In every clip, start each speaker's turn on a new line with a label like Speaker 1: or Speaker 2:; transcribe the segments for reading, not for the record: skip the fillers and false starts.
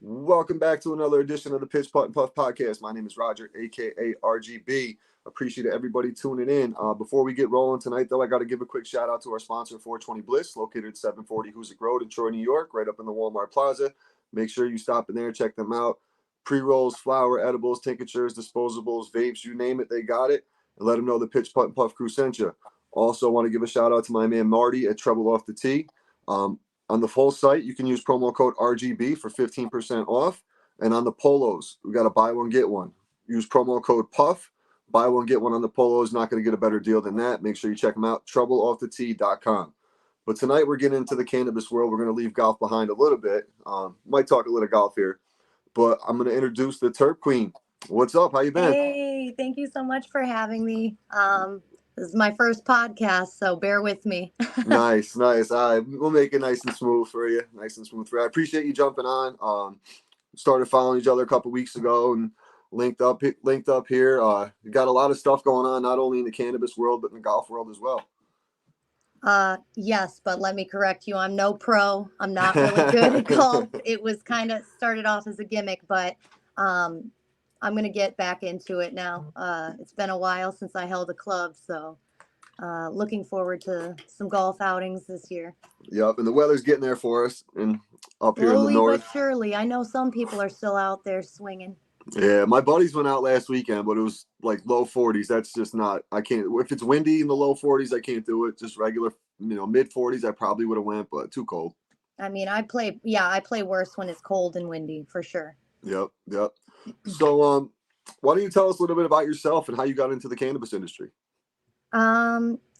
Speaker 1: Welcome back to another edition of the Pitch Putt and Puff podcast. My name is Roger, aka RGB. Appreciate everybody tuning in. Before we get rolling tonight, though, I got to give a quick shout out to our sponsor, 420 Bliss, located at 740 Hoosick Road in Troy, New York, right up in the Walmart Plaza. Make sure you stop in there, check them out. Pre-rolls, flour, edibles, tinctures, disposables, vapes, you name it, they got it. And let them know the Pitch Putt and Puff crew sent you. Also, want to give a shout out to my man Marty at Treble Off the Tee. On the full site, you can use promo code RGB for 15% off. And on the polos, we got a buy one, get one. Use promo code PUFF. Buy one, get one on the polos. Not going to get a better deal than that. Make sure you check them out, TroubleOffTheTee.com. But tonight we're getting into the cannabis world. We're going to leave golf behind a little bit. Might talk a little golf here. But I'm going to introduce the Terp Queen. What's up? How you been?
Speaker 2: Hey, thank you so much for having me. This is my first podcast, so bear with me.
Speaker 1: Nice. We'll make it nice and smooth for you. I appreciate you jumping on. Started following each other a couple weeks ago and linked up here. You got a lot of stuff going on, not only in the cannabis world, but in the golf world as well.
Speaker 2: Yes, but let me correct you. I'm no pro. I'm not really good at golf. It was kind of started off as a gimmick, but I'm going to get back into it now. It's been a while since I held a club, so looking forward to some golf outings this year.
Speaker 1: Yep, and the weather's getting there for us and up here in the north.
Speaker 2: Slowly but surely. I know some people are still out there swinging.
Speaker 1: Yeah, my buddies went out last weekend, but it was like low 40s. That's just not, I can't, if it's windy in the low 40s, I can't do it. Just regular, mid 40s, I probably would have went, but too cold.
Speaker 2: I mean, I play worse when it's cold and windy, for sure.
Speaker 1: Yep. So, why don't you tell us a little bit about yourself and how you got into the cannabis industry?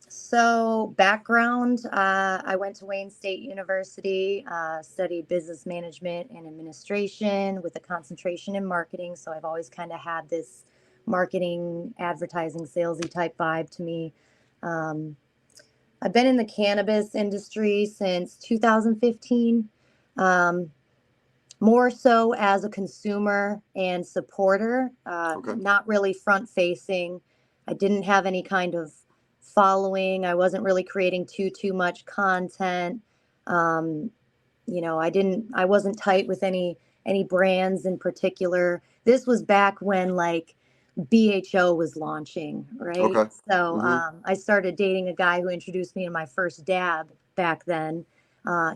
Speaker 2: So background, I went to Wayne State University, studied business management and administration with a concentration in marketing. So I've always kind of had this marketing, advertising, salesy type vibe to me. I've been in the cannabis industry since 2015, more so as a consumer and supporter, not really front facing. I didn't have any kind of following. I wasn't really creating too much content. I wasn't tight with any brands in particular. This was back when like BHO was launching, right?
Speaker 1: Okay.
Speaker 2: So I started dating a guy who introduced me to my first dab back then.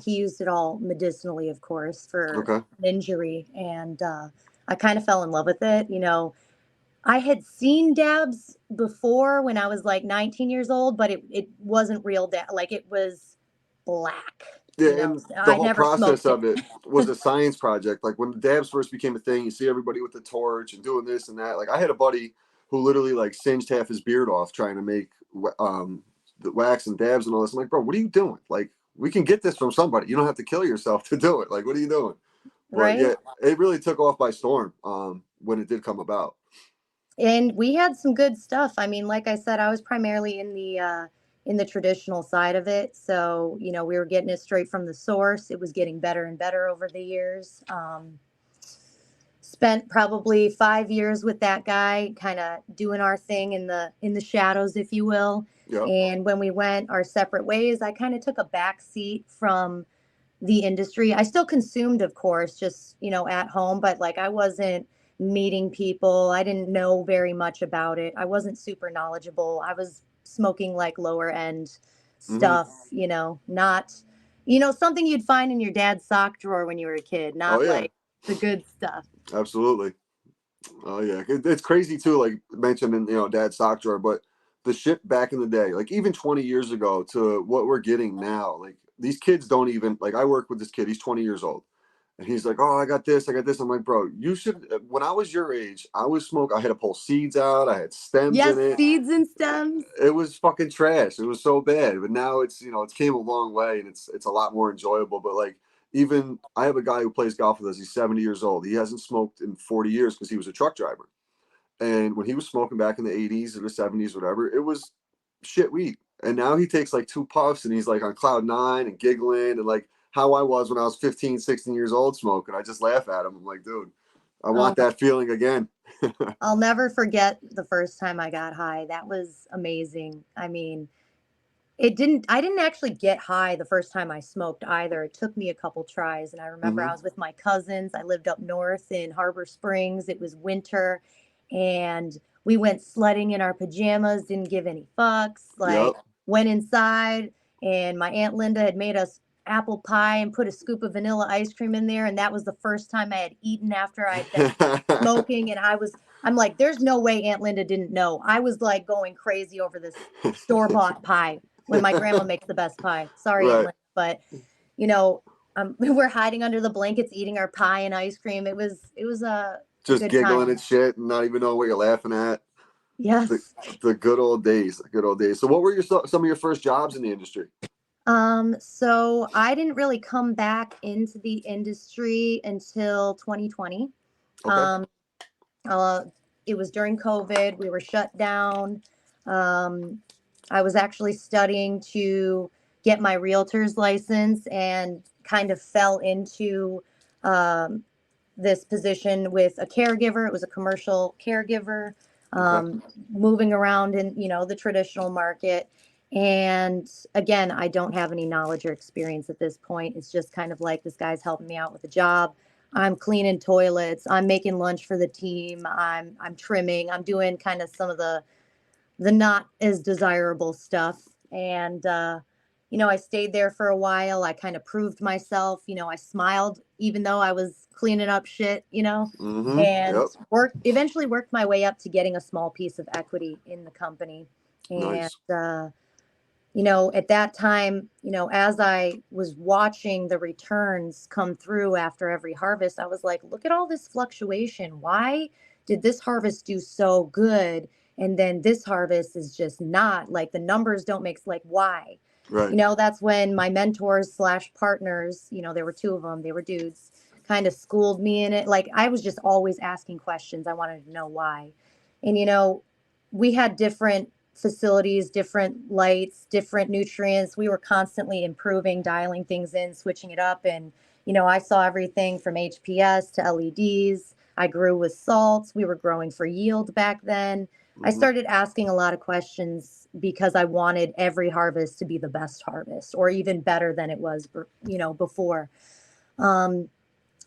Speaker 2: He used it all medicinally, of course, for an injury. And I kind of fell in love with it. I had seen dabs before when I was like 19 years old, but it wasn't real dab. Like it was black.
Speaker 1: Yeah, and the whole process of it was a science project. Like when the dabs first became a thing, you see everybody with the torch and doing this and that. Like I had a buddy who literally like singed half his beard off trying to make the wax and dabs and all this. I'm like, bro, what are you doing? Like we can get this from somebody. You don't have to kill yourself to do it. Like, what are you doing? But yeah, it really took off by storm when it did come about.
Speaker 2: And we had some good stuff. I mean, like I said, I was primarily in the traditional side of it. So, we were getting it straight from the source. It was getting better and better over the years. Spent probably 5 years with that guy, kind of doing our thing in the shadows, if you will.
Speaker 1: Yep.
Speaker 2: And when we went our separate ways, I kind of took a back seat from the industry. I still consumed, of course, just, at home, but like I wasn't meeting people. I didn't know very much about it. I wasn't super knowledgeable. I was smoking like lower end stuff, not, something you'd find in your dad's sock drawer when you were a kid, not like the good stuff.
Speaker 1: Absolutely. Oh yeah. It's crazy too, like mentioning, dad's sock drawer, but the shit back in the day, like even 20 years ago to what we're getting now, like these kids don't even, like I work with this kid, he's 20 years old. And he's like, oh, I got this. I'm like, bro, you should, when I was your age, I had to pull seeds out. I had stems in it.
Speaker 2: Seeds and stems.
Speaker 1: It was fucking trash. It was so bad. But now it's, it's came a long way and it's a lot more enjoyable. But like, even I have a guy who plays golf with us. He's 70 years old. He hasn't smoked in 40 years because he was a truck driver. And when he was smoking back in the 80s or the 70s, whatever, it was shit weed. And now he takes like 2 puffs and he's like on cloud 9 and giggling and like, how I was when I was 15, 16 years old smoking. I just laugh at him. I'm like, dude, I want that feeling again.
Speaker 2: I'll never forget the first time I got high. That was amazing. I mean, I didn't actually get high the first time I smoked either. It took me a couple tries. And I remember I
Speaker 1: Hmm.
Speaker 2: was with my cousins. I lived up north in Harbor Springs. It was winter and we went sledding in our pajamas, didn't give any fucks,
Speaker 1: Yep.
Speaker 2: like went inside and my Aunt Linda had made us apple pie and put a scoop of vanilla ice cream in there. And that was the first time I had eaten after I'd been smoking. And I'm like, there's no way Aunt Linda didn't know. I was like going crazy over this store-bought pie when my grandma makes the best pie. Sorry, Aunt
Speaker 1: Right.
Speaker 2: Linda, but you know, we're hiding under the blankets eating our pie and ice cream. It was a
Speaker 1: Just
Speaker 2: good
Speaker 1: giggling and
Speaker 2: time.
Speaker 1: shit and not even knowing what you're laughing at. The
Speaker 2: Yes.
Speaker 1: the good old days. The good old days. So what were some of your first jobs in the industry?
Speaker 2: So I didn't really come back into the industry until 2020.
Speaker 1: Okay.
Speaker 2: Um, uh, it was during COVID. We were shut down. Um, I was actually studying to get my realtor's license and kind of fell into um, this position with a caregiver. It was a commercial caregiver,
Speaker 1: Okay.
Speaker 2: um, moving around in, the traditional market. And again, I don't have any knowledge or experience at this point. It's just kind of like this guy's helping me out with a job. I'm cleaning toilets. I'm making lunch for the team. I'm trimming. I'm doing kind of some of the not as desirable stuff. And, I stayed there for a while. I kind of proved myself. I smiled even though I was cleaning up shit,
Speaker 1: Mm-hmm.
Speaker 2: and
Speaker 1: Yep.
Speaker 2: eventually worked my way up to getting a small piece of equity in the company. And,
Speaker 1: Nice.
Speaker 2: at that time, as I was watching the returns come through after every harvest, I was like, look at all this fluctuation. Why did this harvest do so good? And then this harvest is just not, like, the numbers don't make, like, why?
Speaker 1: Right.
Speaker 2: That's when my mentors slash partners, there were two of them, they were dudes, kind of schooled me in it. Like, I was just always asking questions. I wanted to know why. And, we had different facilities, different lights, different nutrients. We were constantly improving, dialing things in, switching it up. And, I saw everything from HPS to LEDs. I grew with salts. We were growing for yield back then. I
Speaker 1: Mm-hmm.
Speaker 2: started asking a lot of questions because I wanted every harvest to be the best harvest or even better than it was, before. Um,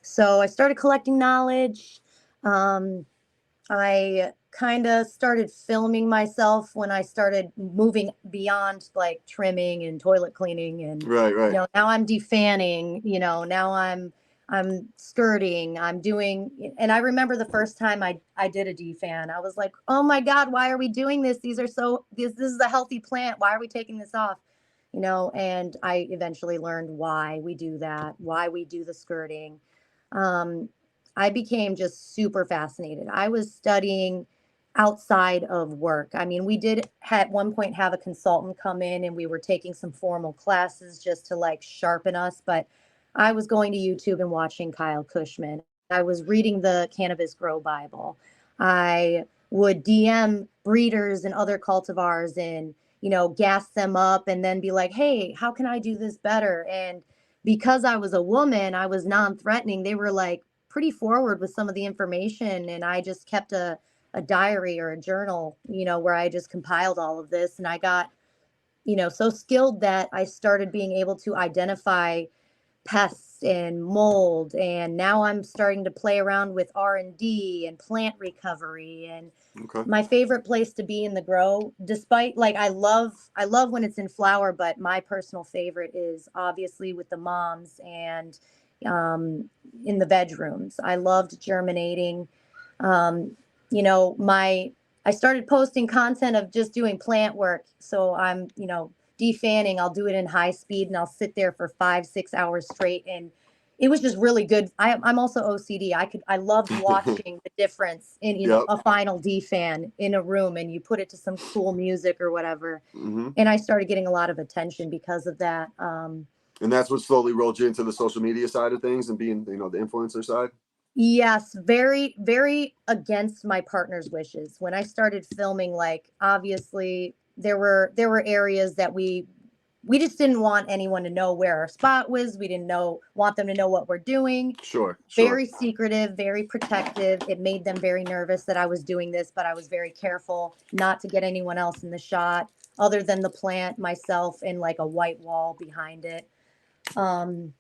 Speaker 2: so I started collecting knowledge. Um, I kind of started filming myself when I started moving beyond like trimming and toilet cleaning and
Speaker 1: Right. Right.
Speaker 2: now I'm defanning, now I'm skirting, I'm doing. And I remember the first time I did a defan, I was like, "Oh my God, why are we doing this? This is a healthy plant. Why are we taking this off?" And I eventually learned why we do that, why we do the skirting. Um, I became just super fascinated. I was studying outside of work. I mean, we did at one point have a consultant come in and we were taking some formal classes just to like sharpen us, but I was going to YouTube and watching Kyle Cushman. I was reading the Cannabis Grow Bible. I would DM breeders and other cultivars and, gas them up and then be like, "Hey, how can I do this better?" And because I was a woman, I was non-threatening. They were like pretty forward with some of the information. And I just kept a diary or a journal, where I just compiled all of this. And I got, so skilled that I started being able to identify pests and mold. And now I'm starting to play around with R&D and plant recovery. And
Speaker 1: Okay.
Speaker 2: my favorite place to be in the grow, despite like I love when it's in flower, but my personal favorite is obviously with the moms and um, in the bedrooms. I loved germinating. Um, my I started posting content of just doing plant work. So I'm, defanning. I'll do it in high speed and I'll sit there for 5, 6 hours straight. And it was just really good. I'm also OCD. I loved watching the difference in,
Speaker 1: Yep.
Speaker 2: a final defan in a room and you put it to some cool music or whatever.
Speaker 1: Mm-hmm.
Speaker 2: And I started getting a lot of attention because of that.
Speaker 1: And that's what slowly rolled you into the social media side of things and being, the influencer side.
Speaker 2: Yes, very, very against my partner's wishes. When I started filming, like obviously there were areas that we just didn't want anyone to know where our spot was. We didn't want them to know what we're doing.
Speaker 1: Sure. Sure.
Speaker 2: Very secretive, very protective. It made them very nervous that I was doing this, but I was very careful not to get anyone else in the shot. other than the plant, myself, and like a white wall behind it. Um,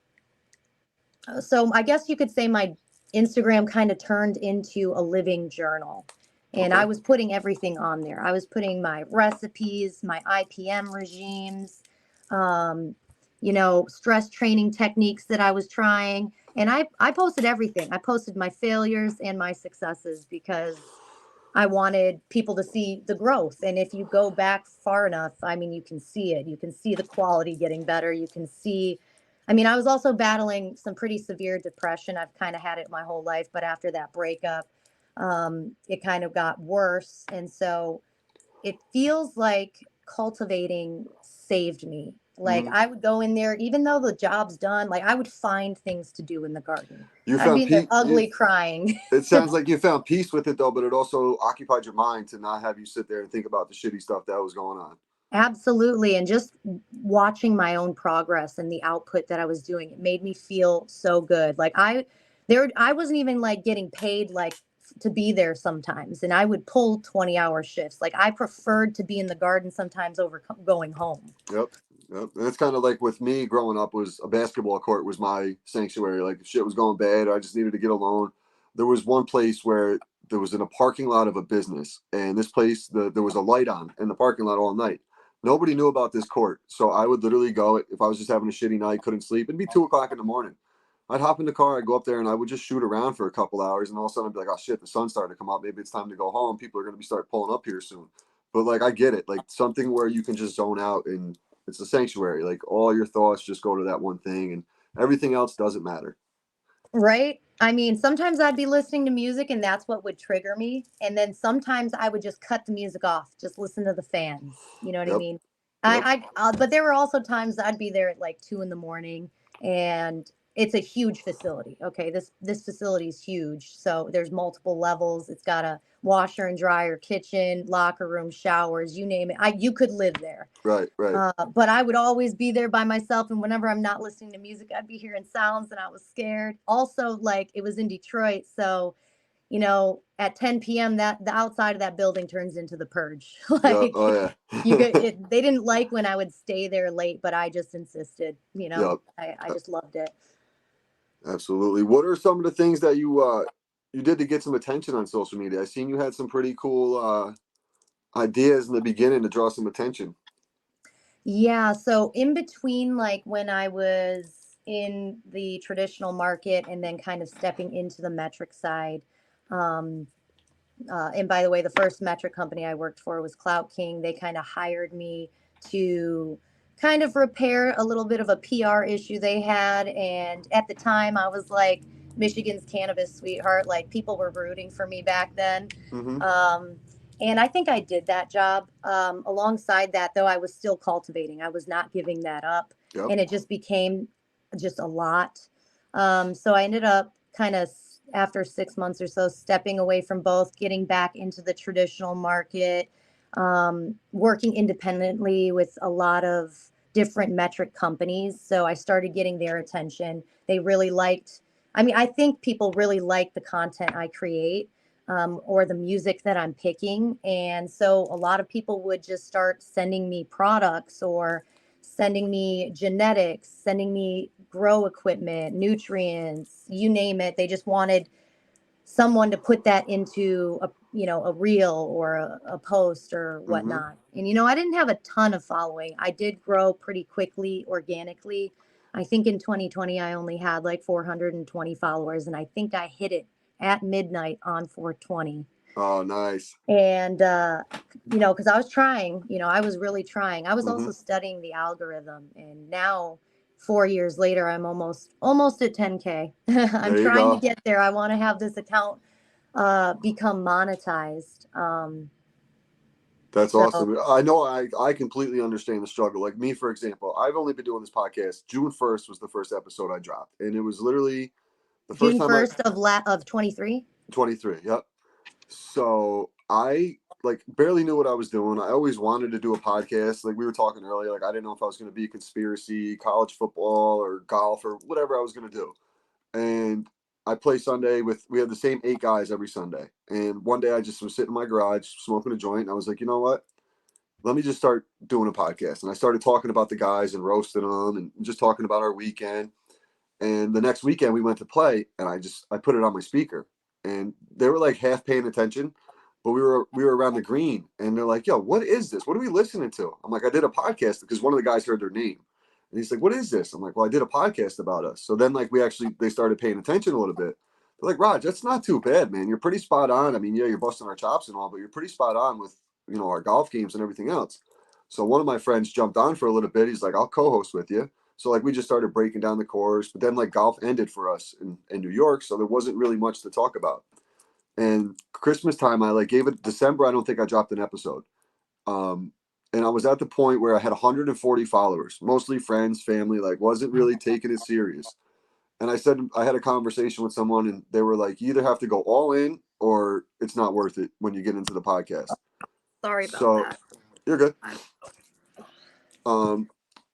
Speaker 2: so I guess you could say my Instagram kind of turned into a living journal. And I
Speaker 1: Okay.
Speaker 2: was putting everything on there. I was putting my recipes, my IPM regimes, um, stress training techniques that I was trying. And I posted everything. I posted my failures and my successes because I wanted people to see the growth. And if you go back far enough, I mean, you can see it. You can see the quality getting better. You can see, I mean, I was also battling some pretty severe depression. I've kind of had it my whole life, but after that breakup, it kind of got worse. And so it feels like cultivating saved me. Like
Speaker 1: Hmm.
Speaker 2: I would go in there, even though the job's done, like I would find things to do in the garden.
Speaker 1: You
Speaker 2: I'd be
Speaker 1: found
Speaker 2: in there
Speaker 1: peace.
Speaker 2: ugly crying.
Speaker 1: It sounds like you found peace with it though, but it also occupied your mind to not have you sit there and think about the shitty stuff that was going on.
Speaker 2: Absolutely. And just watching my own progress and the output that I was doing, it made me feel so good. Like I wasn't even like getting paid like to be there sometimes. And I would pull 20-hour shifts. Like I preferred to be in the garden sometimes over going home.
Speaker 1: Yep. Yep. And it's kind of like with me growing up was a basketball court was my sanctuary. Like if shit was going bad, I just needed to get alone. There was one place where there was in a parking lot of a business, and this place there was a light on in the parking lot all night. Nobody knew about this court, so I would literally go if I was just having a shitty night, couldn't sleep. It'd be 2 o'clock in the morning. I'd hop in the car, I'd go up there, and I would just shoot around for a couple hours, and all of a sudden I'd be like, "Oh shit, the sun's starting to come up. Maybe it's time to go home. People are going to be start pulling up here soon." But like I get it, like something where you can just zone out and it's a sanctuary. Like all your thoughts just go to that one thing, and everything else doesn't matter.
Speaker 2: Right? I mean, sometimes I'd be listening to music and that's what would trigger me. And then sometimes I would just cut the music off, just listen to the fans. You know what I
Speaker 1: Yep.
Speaker 2: mean?
Speaker 1: Yep.
Speaker 2: But there were also times I'd be there at like 2 in the morning, and it's a huge facility. Okay. This facility is huge. So there's multiple levels. It's got a washer and dryer, kitchen, locker room, showers, you name it. You could live there.
Speaker 1: Right. Right.
Speaker 2: But I would always be there by myself. And whenever I'm not listening to music, I'd be hearing sounds and I was scared. Also, like it was in Detroit. So, at 10 p.m., that the outside of that building turns into the purge.
Speaker 1: Yeah.
Speaker 2: Like
Speaker 1: Oh
Speaker 2: you
Speaker 1: yeah.
Speaker 2: could, they didn't like when I would stay there late, but I just insisted,
Speaker 1: Yep.
Speaker 2: I just loved it.
Speaker 1: Absolutely. What are some of the things that you did to get some attention on social media? I seen you had some pretty cool ideas in the beginning to draw some attention.
Speaker 2: Yeah. So in between, like when I was in the traditional market and then kind of stepping into the metric side, um, and by the way, the first metric company I worked for was Clout King. They kind of hired me to kind of repair a little bit of a PR issue they had. And at the time, I was like Michigan's cannabis sweetheart. Like people were rooting for me back then.
Speaker 1: Mm-hmm.
Speaker 2: Um, and I think I did that job. Alongside that, though, I was still cultivating. I was not giving that up.
Speaker 1: Yep.
Speaker 2: And it just became just a lot. So I ended up kind of after 6 months or so, stepping away from both, getting back into the traditional market, working independently with a lot of different metric companies. So I started getting their attention. They really liked, I mean, I think people really like the content I create. Or the music that I'm picking. And so a lot of people would just start sending me products or sending me genetics, sending me grow equipment, nutrients, you name it. They just wanted someone to put that into a reel or a post or
Speaker 1: Mm-hmm.
Speaker 2: whatnot. And I didn't have a ton of following. I did grow pretty quickly organically. I think in 2020 I only had like 420 followers, and I think I hit it at midnight on 420.
Speaker 1: Oh, nice.
Speaker 2: And because I was trying, I was really trying. I was
Speaker 1: Mm-hmm.
Speaker 2: also studying the algorithm, and now 4 years later I'm almost at 10K. I'm
Speaker 1: There you
Speaker 2: trying to
Speaker 1: go.
Speaker 2: get there. I want to have this account become monetized.
Speaker 1: That's
Speaker 2: So
Speaker 1: awesome. I know I completely understand the struggle. Like me, for example, I've only been doing this podcast. June 1st was the first episode I dropped. And it was literally the first
Speaker 2: June
Speaker 1: time I
Speaker 2: 1st of 23.
Speaker 1: 23. Yep. So I like barely knew what I was doing. I always wanted to do a podcast. Like we were talking earlier, like I didn't know if I was going to be conspiracy, college football, or golf, or whatever I was going to do. And I play Sunday with we have the same 8 guys every Sunday. And one day I just was sitting in my garage smoking a joint. And I was like, you know what? let me just start doing a podcast. And I started talking about the guys and roasting them and just talking about our weekend. And the next weekend we went to play, and I put it on my speaker, and they were like half paying attention, but we were around the green, and they're like, "Yo, what is this? What are we listening to?" I'm like, "I did a podcast," because one of the guys heard their name, and he's like, "What is this?" I'm like, "Well, I did a podcast about us." So then like they started paying attention a little bit. They're like, "Raj, that's not too bad, man. You're pretty spot on. I mean, yeah, you're busting our chops and all, but you're pretty spot on with our golf games and everything else." So one of my friends jumped on for a little bit. He's like, "I'll co-host with you." So like we just started breaking down the course, but then like golf ended for us in New York, so there wasn't really much to talk about. And Christmas time, I like gave it December. I don't think I dropped an episode. Um, and I was at the point where I had 140 followers, mostly friends, family. Like wasn't really taking it serious. And I said I had a conversation with someone, and they were like, "You either have to go all in, or it's not worth it when you get into the podcast."
Speaker 2: Sorry about
Speaker 1: So
Speaker 2: that.
Speaker 1: you're good. Um,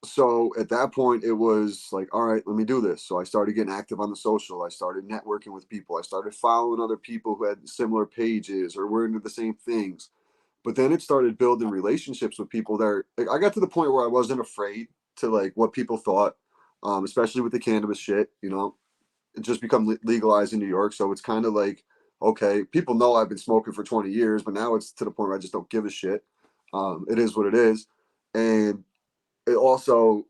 Speaker 1: so at that point, it was like, all right, let me do this. So I started getting active on the social. I started networking with people. I started following other people who had similar pages or were into the same things. But then it started building relationships with people that like, I got to the point where I wasn't afraid to like what people thought, especially with the cannabis shit. It just become legalized in New York. So it's kind of like, okay, people know I've been smoking for 20 years, but now it's to the point where I just don't give a shit. It is what it is. And it also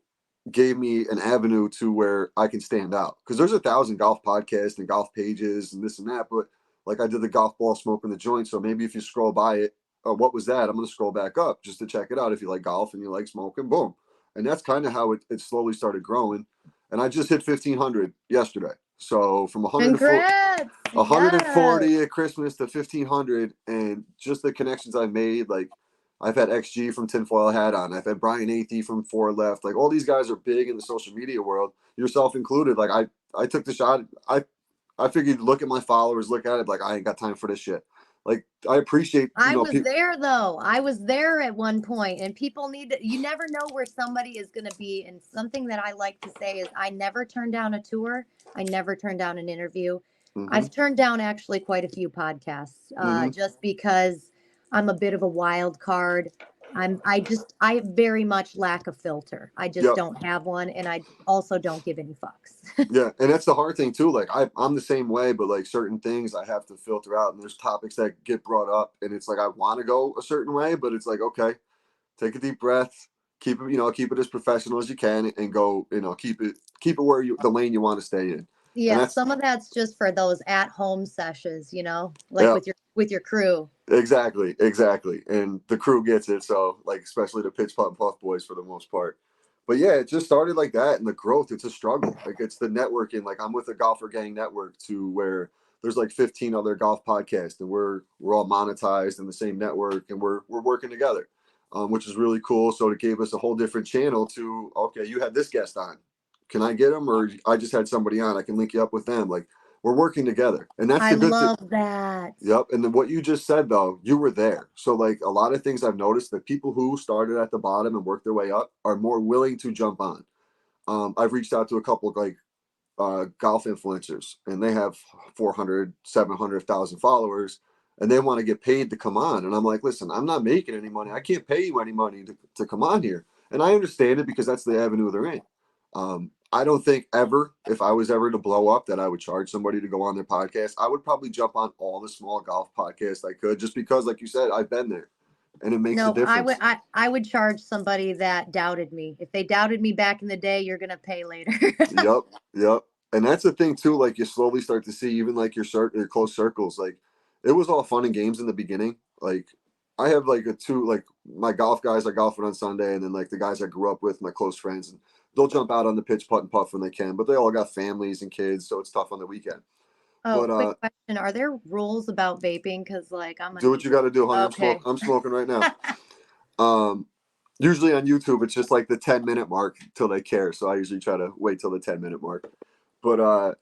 Speaker 1: gave me an avenue to where I can stand out because there's 1,000 golf podcasts and golf pages and this and that. But like I did the golf ball smoking the joint. So maybe if you scroll by it, what was that? I'm going to scroll back up just to check it out. If you like golf and you like smoking, boom. And that's kind of how it slowly started growing. And I just hit 1,500 yesterday. So from 140,
Speaker 2: Congrats. Yes.
Speaker 1: 140 at Christmas to 1,500, and just the connections I've made, like I've had XG from Tinfoil Hat on. I've had Brian Athey from Four Left. Like all these guys are big in the social media world, yourself included. Like I took the shot. I figured look at my followers, look at it. Like I ain't got time for this shit. Like I appreciate
Speaker 2: I was
Speaker 1: people.
Speaker 2: there though. I was there at one point, and people need to, you never know where somebody is going to be. And something that I like to say is I never turn down a tour. I never turn down an interview.
Speaker 1: Mm-hmm,
Speaker 2: I've turned down actually quite a few podcasts,
Speaker 1: mm-hmm.
Speaker 2: just because I'm a bit of a wild card. I very much lack a filter. I just
Speaker 1: Yep.
Speaker 2: don't have one. And I also don't give any fucks.
Speaker 1: Yeah, and that's the hard thing too. Like I'm the same way, but like certain things I have to filter out, and there's topics that get brought up, and it's like I want to go a certain way, but it's like okay, take a deep breath, keep it as professional as you can, and go, keep it where the lane you want to stay in, and
Speaker 2: Yeah,
Speaker 1: that's
Speaker 2: some of that's just for those at home sessions, like
Speaker 1: yeah,
Speaker 2: with your crew.
Speaker 1: exactly, and the crew gets it. So like especially the pitch putt and puff boys for the most part. But yeah, it just started like that, and the growth, it's a struggle. Like it's the networking. Like I'm with a golfer gang network to where there's like 15 other golf podcasts, and we're all monetized in the same network, and we're working together, which is really cool. So it gave us a whole different channel to okay, you had this guest on, can I get them, or I just had somebody on, I can link you up with them. Like we're working together, and that's
Speaker 2: I
Speaker 1: the good thing.
Speaker 2: love that.
Speaker 1: Yep. And then what you just said though, you were there. So like a lot of things I've noticed that people who started at the bottom and worked their way up are more willing to jump on. I've reached out to a couple of like golf influencers, and they have 400, 700,000 followers, and they want to get paid to come on. And I'm like, listen, I'm not making any money. I can't pay you any money to come on here. And I understand it because that's the avenue they're in. I don't think ever, if I was ever to blow up, that I would charge somebody to go on their podcast. I would probably jump on all the small golf podcasts I could, just because, like you said, I've been there, and it makes a
Speaker 2: No,
Speaker 1: difference.
Speaker 2: I would charge somebody that doubted me. If they doubted me back in the day, you're gonna pay later.
Speaker 1: Yep, yep. And that's the thing too. Like you slowly start to see, even like your close circles. Like it was all fun and games in the beginning. Like I have like a two, like my golf guys are golfing on Sunday, and then like the guys I grew up with, my close friends, and they'll jump out on the pitch, putt and putt when they can. But they all got families and kids, so it's tough on the weekend.
Speaker 2: Oh,
Speaker 1: But
Speaker 2: quick question. Are there rules about vaping? Because like I'm gonna
Speaker 1: do what
Speaker 2: be
Speaker 1: you got to do, honey.
Speaker 2: okay.
Speaker 1: I'm smoking right now. Um, Usually on YouTube, it's just like the 10-minute mark till they care. So I usually try to wait till the 10-minute mark. But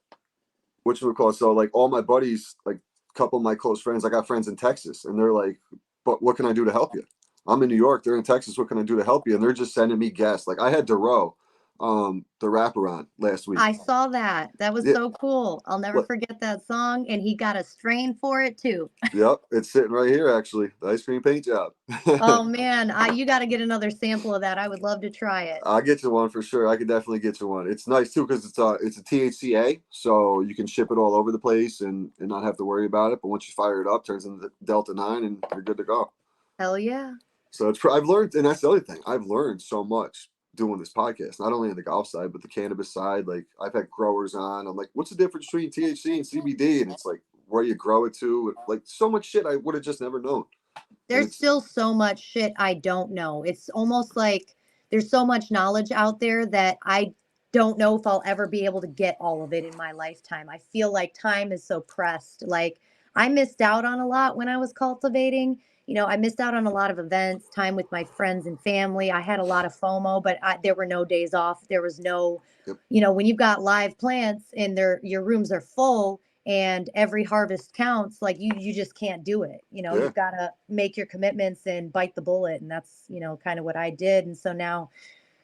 Speaker 1: which we call so like all my buddies, like a couple of my close friends, I got friends in Texas, and they're like, but what can I do to help you? I'm in New York, they're in Texas, what can I do to help you? And they're just sending me guests. Like I had Duro the wraparound last week.
Speaker 2: I saw that. That was
Speaker 1: Yeah,
Speaker 2: so cool. I'll never forget that song. And he got a strain for it too.
Speaker 1: yep, it's sitting right here actually. The ice cream paint job.
Speaker 2: Oh man, you got to get another sample of that. I would love to try it.
Speaker 1: I'll get you one for sure. I could definitely get you one. It's nice too because it's a THCA, so you can ship it all over the place and not have to worry about it. But once you fire it up, turns into Delta 9, and you're good to go.
Speaker 2: Hell yeah.
Speaker 1: So I've learned, and that's the other thing. I've learned so much doing this podcast, not only on the golf side but the cannabis side. Like I've had growers on. I'm like, what's the difference between THC and CBD? And it's like where you grow it to. Like so much shit I would have just never known. And
Speaker 2: There's
Speaker 1: it's
Speaker 2: still so much shit I don't know. It's almost like there's so much knowledge out there that I don't know if I'll ever be able to get all of it in my lifetime. I feel like time is so pressed. Like I missed out on a lot when I was cultivating. I missed out on a lot of events, time with my friends and family. I had a lot of FOMO, but there were no days off. There was no,
Speaker 1: yep.
Speaker 2: when you've got live plants and your rooms are full, and every harvest counts, like you just can't do it.
Speaker 1: Yeah.
Speaker 2: You've got to make your commitments and bite the bullet. And that's, kind of what I did. And so now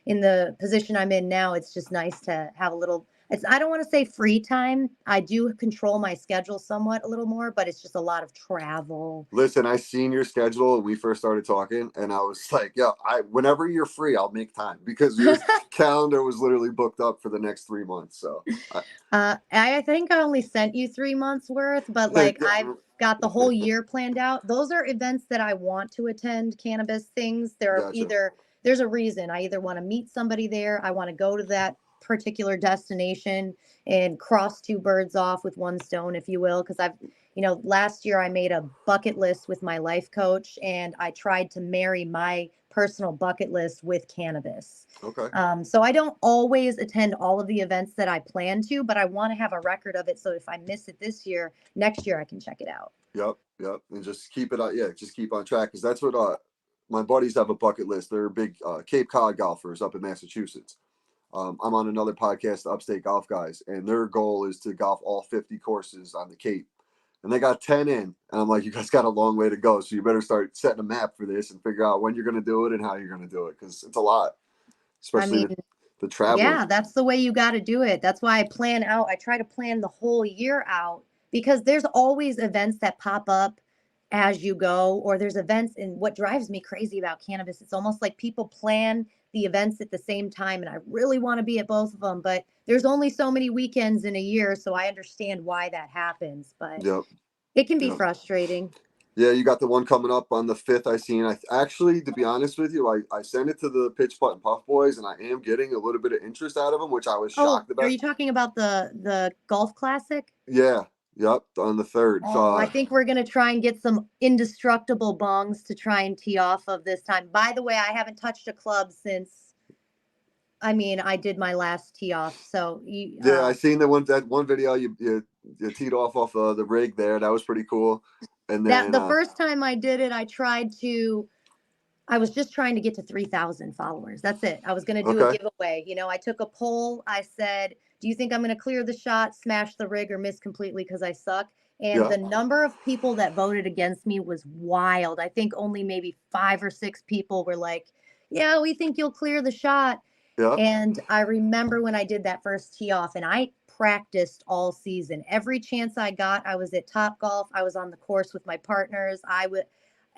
Speaker 2: in the position I'm in now, it's just nice to have a little, I don't want to say free time. I do control my schedule somewhat a little more, but it's just a lot of travel.
Speaker 1: Listen, I seen your schedule when we first started talking, and I was like, "Yeah, whenever you're free, I'll make time," because your calendar was literally booked up for the next 3 months. So,
Speaker 2: I think I only sent you 3 months worth, but like I've got the whole year planned out. Those are events that I want to attend. Cannabis things. There's a reason. I either want to meet somebody there. I want to go to that particular destination and cross two birds off with one stone, if you will. Because last year I made a bucket list with my life coach, and I tried to marry my personal bucket list with cannabis.
Speaker 1: Okay.
Speaker 2: So I don't always attend all of the events that I plan to, but I want to have a record of it. So if I miss it this year, next year I can check it out.
Speaker 1: Yep. And just keep it on. Yeah, just keep on track because that's what my buddies have a bucket list. They're big Cape Cod golfers up in Massachusetts. I'm on another podcast, Upstate Golf Guys, and their goal is to golf all 50 courses on the Cape. And they got 10 in. And I'm like, you guys got a long way to go. So you better start setting a map for this and figure out when you're going to do it and how you're going to do it because it's a lot, especially the traveling.
Speaker 2: Yeah, that's the way you got to do it. That's why I plan out. I try to plan the whole year out because there's always events that pop up as you go, or there's events. And what drives me crazy about cannabis, it's almost like people plan the events at the same time. And I really want to be at both of them, but there's only so many weekends in a year. So I understand why that happens, but it can be frustrating.
Speaker 1: Yeah, you got the one coming up on the 5th. I seen. I actually, to be honest with you, I sent it to the Pitch Putt and Puff boys, and I am getting a little bit of interest out of them, which I was shocked about.
Speaker 2: Are you talking about the golf classic?
Speaker 1: Yeah. Yep. On the 3rd.
Speaker 2: Oh, I think we're gonna try and get some indestructible bongs to try and tee off of this time. By the way, I haven't touched a club since. I did my last tee off. So
Speaker 1: I seen that one video you teed off the rig there. That was pretty cool. And then
Speaker 2: the first time I did it, I was just trying to get to 3,000 followers. That's it. I was going to do a giveaway. I took a poll. I said, do you think I'm going to clear the shot, smash the rig, or miss completely because I suck? And the number of people that voted against me was wild. I think only maybe 5 or 6 people were like, yeah, we think you'll clear the shot. Yeah. And I remember when I did that first tee off, and I practiced all season. Every chance I got, I was at Top Golf. I was on the course with my partners. I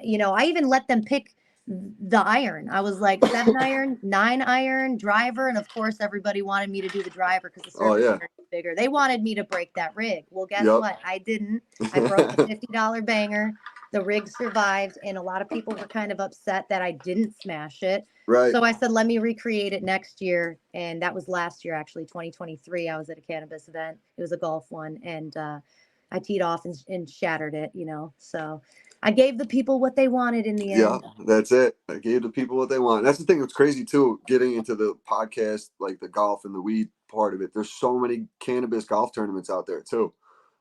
Speaker 2: even let them pick the iron. I was like 7 iron, 9 iron, driver, and of course everybody wanted me to do the driver because the surface is bigger. They wanted me to break that rig. Well, guess what? I didn't. I broke the $50 banger. The rig survived, and a lot of people were kind of upset that I didn't smash it. Right. So I said, let me recreate it next year, and that was last year, actually, 2023. I was at a cannabis event. It was a golf one, and I teed off and shattered it, So I gave the people what they wanted in the end.
Speaker 1: Yeah, that's it. I gave the people what they want. That's the thing that's crazy, too, getting into the podcast, like the golf and the weed part of it. There's so many cannabis golf tournaments out there, too.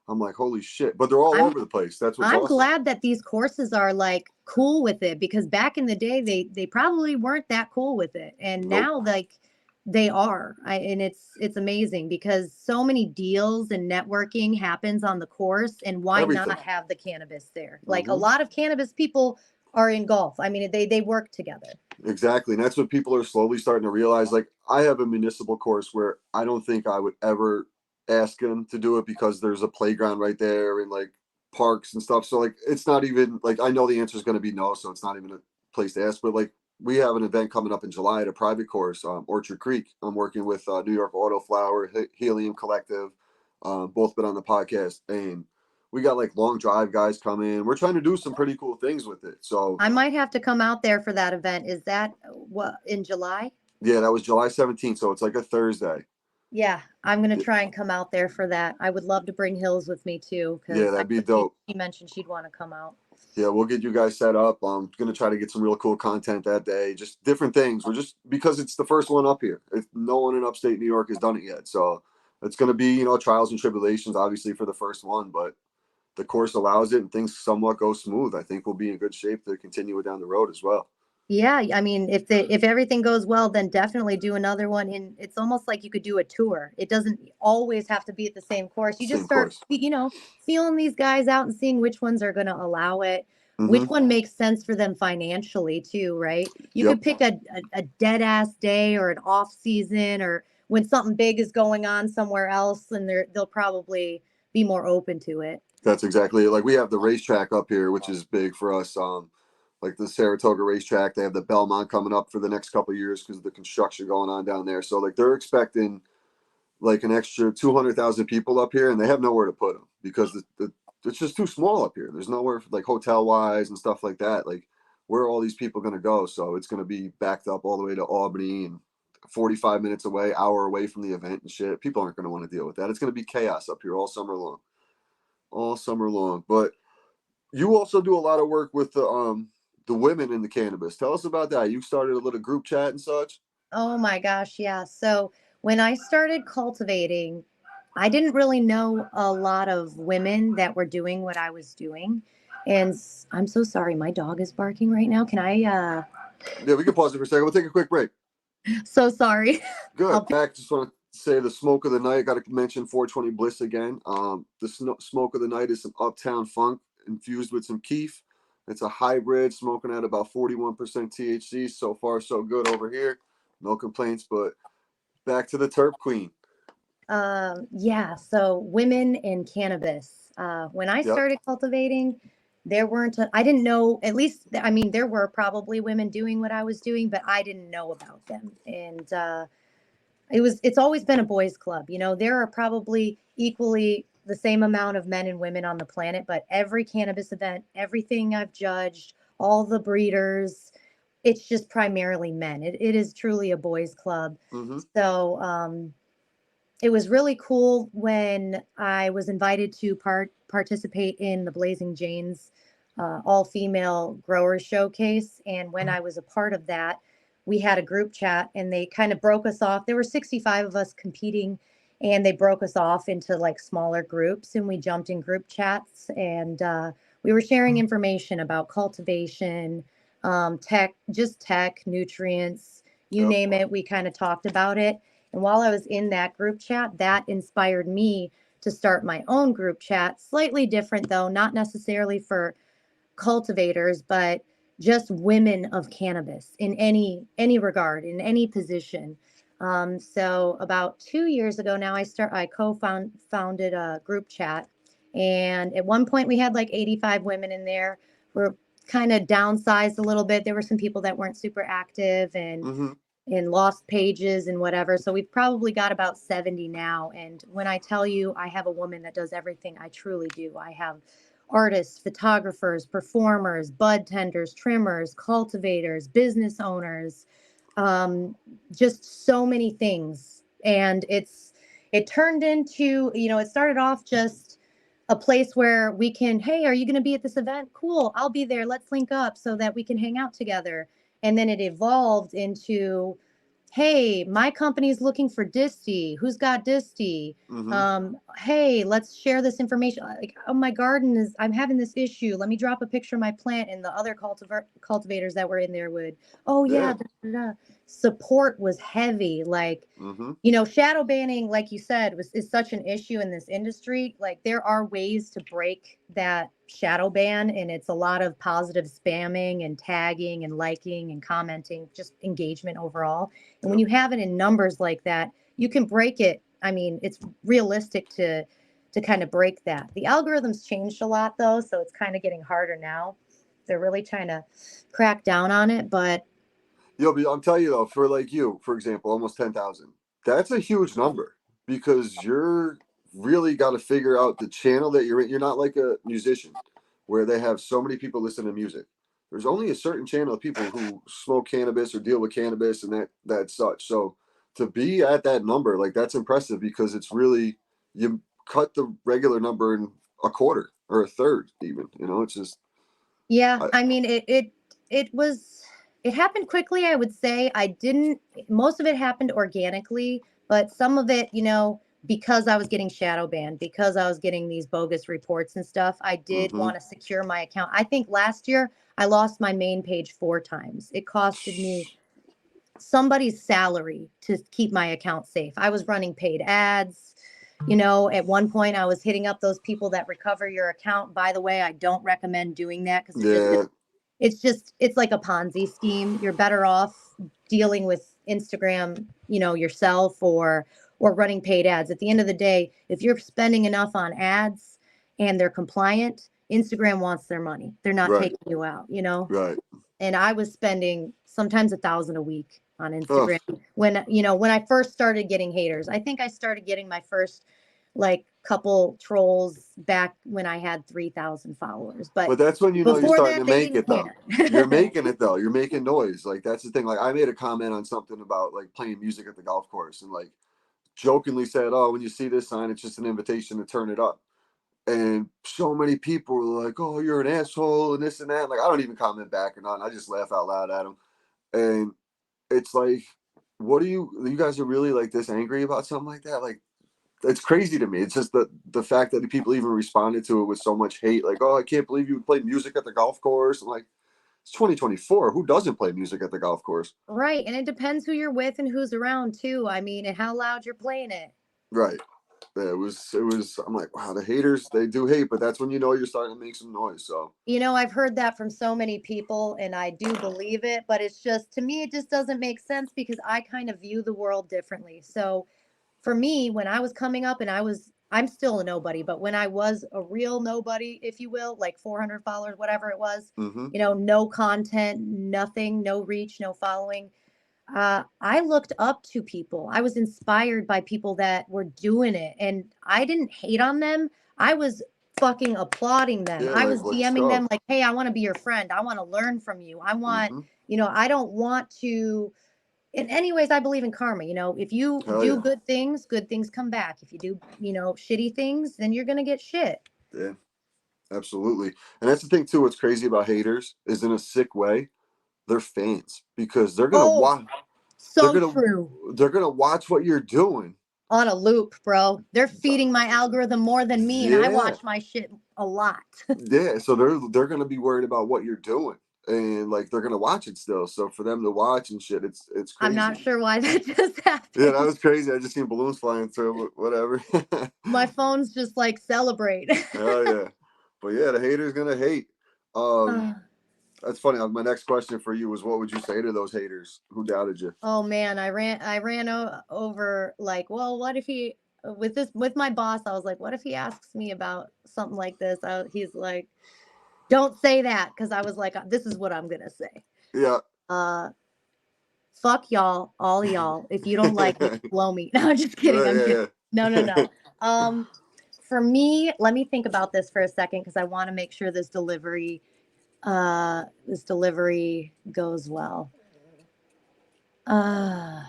Speaker 1: I'm like, holy shit. But they're all over the place. That's what's awesome.
Speaker 2: I'm glad that these courses are like cool with it, because back in the day, they probably weren't that cool with it. And now they are. And it's amazing because so many deals and networking happens on the course. And why not have the cannabis there? Like a lot of cannabis people are in golf. I mean, they work together.
Speaker 1: Exactly. And that's what people are slowly starting to realize. Like, I have a municipal course where I don't think I would ever ask them to do it because there's a playground right there and like parks and stuff. So, like, it's not even like I know the answer is going to be no. So, it's not even a place to ask. But, like, we have an event coming up in July at a private course, Orchard Creek. I'm working with New York Auto Flower, Helium Collective, both been on the podcast. And we got like long drive guys coming. We're trying to do some pretty cool things with it. So,
Speaker 2: I might have to come out there for that event. Is that what, in July?
Speaker 1: yeah, that was July 17th, so it's like a Thursday.
Speaker 2: Yeah, I'm gonna
Speaker 1: Y-
Speaker 2: try and come out there for that. I would love to bring Hills with me too,
Speaker 1: Yeah,
Speaker 2: because I
Speaker 1: that'd be
Speaker 2: know
Speaker 1: dope.
Speaker 2: she mentioned she'd want to come out.
Speaker 1: Yeah, we'll get you guys set up. I'm gonna try to get some real cool content that day. Just different things. We're just because it's the first one up here. No one in upstate New York has done it yet, so it's gonna be trials and tribulations, obviously for the first one, but the course allows it and things somewhat go smooth. I think we'll be in good shape to continue it down the road as well.
Speaker 2: Yeah, I mean, if everything goes well, then definitely do another one. And it's almost like you could do a tour. It doesn't always have to be at the same course. You just
Speaker 1: Same
Speaker 2: start,
Speaker 1: course.
Speaker 2: feeling these guys out and seeing which ones are going to allow it, which
Speaker 1: Mm-hmm.
Speaker 2: one makes sense for them financially too, right? You
Speaker 1: Yep.
Speaker 2: could pick a dead ass day or an off season or when something big is going on somewhere else, and they'll probably be more open to it.
Speaker 1: That's exactly it. Like we have the racetrack up here, which is big for us. Like the Saratoga racetrack, they have the Belmont coming up for the next couple of years because of the construction going on down there. So like they're expecting like an extra 200,000 people up here, and they have nowhere to put them because it's just too small up here. There's nowhere for, like hotel wise and stuff like that. Like where are all these people going to go? So it's going to be backed up all the way to Albany and 45 minutes away, hour away from the event and shit. People aren't going to want to deal with that. It's going to be chaos up here all summer long, all summer long. But you also do a lot of work with the women in the cannabis. Tell us about that. You started a little group chat and such.
Speaker 2: Oh my gosh, yeah. So when I started cultivating, I didn't really know a lot of women that were doing what I was doing. And I'm so sorry, my dog is barking right now. Can I
Speaker 1: Yeah, we can pause it for a second. We'll take a quick break.
Speaker 2: so sorry.
Speaker 1: Good.
Speaker 2: I'll
Speaker 1: Back. Just want to say the smoke of the night. Got to mention 420 Bliss again. The smoke of the night is some Uptown Funk infused with some Keef. It's a hybrid, smoking at about 41% THC. So far, so good over here. No complaints. But back to the Terp Queen.
Speaker 2: yeah, so women in cannabis. When I
Speaker 1: Yep.
Speaker 2: started cultivating, there weren't, I didn't know, at least, I mean, there were probably women doing what I was doing, but I didn't know about them. And it's always been a boys club. There are probably equally the same amount of men and women on the planet, but every cannabis event, everything I've judged, all the breeders, it's just primarily men. It is truly a boys club.
Speaker 1: Mm-hmm.
Speaker 2: So, it was really cool when I was invited to participate in the Blazing Janes all-female grower showcase. And when I was a part of that, we had a group chat and they kind of broke us off. There were 65 of us competing and they broke us off into like smaller groups and we jumped in group chats and we were sharing information about cultivation, tech, nutrients, you
Speaker 1: Yep.
Speaker 2: name it. We kind of talked about it. And while I was in that group chat, that inspired me to start my own group chat, slightly different though, not necessarily for cultivators, but just women of cannabis in any regard, in any position. So about 2 years ago now, I founded a group chat, and at one point we had like 85 women in there. We're kind of downsized a little bit. There were some people that weren't super active
Speaker 1: Mm-hmm.
Speaker 2: and lost pages and whatever. So we've probably got about 70 now. And when I tell you I have a woman that does everything, I truly do. I have artists, photographers, performers, bud tenders, trimmers, cultivators, business owners, um, just so many things. And it turned into, it started off just a place where we can, hey, are you going to be at this event? Cool, I'll be there. Let's link up so that we can hang out together. And then it evolved into, hey, my company's looking for disty. Who's got disty?
Speaker 1: Mm-hmm.
Speaker 2: Hey, let's share this information. Like, oh, my garden I'm having this issue. Let me drop a picture of my plant. And the other cultivators that were in there would, oh yeah,
Speaker 1: Yeah.
Speaker 2: da, da, da. support was heavy. Like,
Speaker 1: Mm-hmm.
Speaker 2: shadow banning, like you said, is such an issue in this industry. Like, there are ways to break that shadow ban, and it's a lot of positive spamming and tagging and liking and commenting, just engagement overall. And when
Speaker 1: Yep.
Speaker 2: you have it in numbers like that, you can break it. I mean, it's realistic to kind of break that. The algorithms changed a lot though, so it's kind of getting harder now. They're really trying to crack down on it, but
Speaker 1: But I'm telling you though, for like you, for example, almost 10,000. That's a huge number because you're really got to figure out the channel that you're in. You're not like a musician where they have so many people listen to music. There's only a certain channel of people who smoke cannabis or deal with cannabis and that such. So to be at that number, like that's impressive because it's really you cut the regular number in a quarter or a third even. It's just
Speaker 2: yeah,
Speaker 1: I,
Speaker 2: I mean, it happened quickly, I would say. I didn't Most of it happened organically, but some of it, because I was getting shadow banned, because I was getting these bogus reports and stuff, I did
Speaker 1: mm-hmm.
Speaker 2: want to secure my account. I think last year I lost my main page 4 times. It costed me somebody's salary to keep my account safe. I was running paid ads. At one point I was hitting up those people that recover your account. By the way, I don't recommend doing that because
Speaker 1: Yeah,
Speaker 2: it's like a Ponzi scheme. You're better off dealing with Instagram, yourself, or running paid ads. At the end of the day, if you're spending enough on ads and they're compliant, Instagram wants their money. They're not
Speaker 1: right,
Speaker 2: taking you out,
Speaker 1: right.
Speaker 2: and I was spending sometimes 1,000 a week on
Speaker 1: Oh,
Speaker 2: Instagram when I first started getting haters. I think I started getting my first like couple trolls back when I had 3,000 followers, but
Speaker 1: but that's when you're
Speaker 2: before
Speaker 1: starting to
Speaker 2: that they
Speaker 1: make
Speaker 2: didn't
Speaker 1: it though. You're
Speaker 2: care.
Speaker 1: making it though. You're making noise. Like that's the thing. Like I made a comment on something about like playing music at the golf course and like jokingly said, "Oh, when you see this sign, it's just an invitation to turn it up." And so many people were like, "Oh, you're an asshole," and this and that. Like I don't even comment back or not. I just laugh out loud at them. And it's like, what do you guys are really like this angry about something like that? Like it's crazy to me. It's just the fact that the people even responded to it with so much hate. Like, oh, I can't believe you would play music at the golf course. I'm like, it's 2024. Who doesn't play music at the golf course?
Speaker 2: Right, and it depends who you're with and who's around too. I mean, and how loud you're playing it.
Speaker 1: Right. Yeah, it was. I'm like, wow, the haters they do hate, but that's when you're starting to make some noise. So
Speaker 2: I've heard that from so many people and I do believe it, but it's just, to me, it just doesn't make sense because I kind of view the world differently. So for me, when I was coming up and I'm still a nobody, but when I was a real nobody, if you will, like 400 followers, whatever it was,
Speaker 1: mm-hmm.
Speaker 2: no content, nothing, no reach, no following. I looked up to people. I was inspired by people that were doing it, and I didn't hate on them. I was fucking applauding them.
Speaker 1: Yeah,
Speaker 2: I
Speaker 1: like
Speaker 2: was
Speaker 1: let's
Speaker 2: DMing
Speaker 1: go.
Speaker 2: them like, "Hey, I want to be your friend. I want to learn from you. I want,
Speaker 1: Mm-hmm.
Speaker 2: I don't want to." In anyways, I believe in karma. If you
Speaker 1: Hell
Speaker 2: do
Speaker 1: yeah,
Speaker 2: good things come back. If you do, shitty things, then you're gonna get shit.
Speaker 1: yeah, absolutely. And that's the thing too. What's crazy about haters is in a sick way, they're fans because they're gonna
Speaker 2: Oh,
Speaker 1: watch. They're
Speaker 2: so
Speaker 1: gonna
Speaker 2: true.
Speaker 1: they're gonna watch what you're doing.
Speaker 2: On a loop, bro. They're feeding my algorithm more than me, and I
Speaker 1: Yeah,
Speaker 2: watch my shit a lot.
Speaker 1: yeah. So they're gonna be worried about what you're doing, and like they're gonna watch it still. So for them to watch and shit, it's
Speaker 2: I'm not
Speaker 1: crazy.
Speaker 2: sure why that just
Speaker 1: Yeah, that
Speaker 2: happened.
Speaker 1: was crazy. I just seen balloons flying through. Whatever.
Speaker 2: My phone's just like celebrate.
Speaker 1: Hell yeah. But yeah, the haters gonna hate. Um,
Speaker 2: Uh,
Speaker 1: that's funny. My next question for you was, what would you say to those haters who doubted you?
Speaker 2: oh man, I ran over like, well, what if he with my boss? I was like, what if he asks me about something like this? He's like, don't say that, because I was like, this is what I'm gonna say.
Speaker 1: Yeah.
Speaker 2: Uh, Fuck y'all, all y'all. If you don't like me,
Speaker 1: Right.
Speaker 2: blow me. No, I'm just kidding. I'm kidding.
Speaker 1: Yeah.
Speaker 2: No, no,
Speaker 1: Yeah.
Speaker 2: no. For me, let me think about this for a second because I want to make sure this delivery goes well. Uh,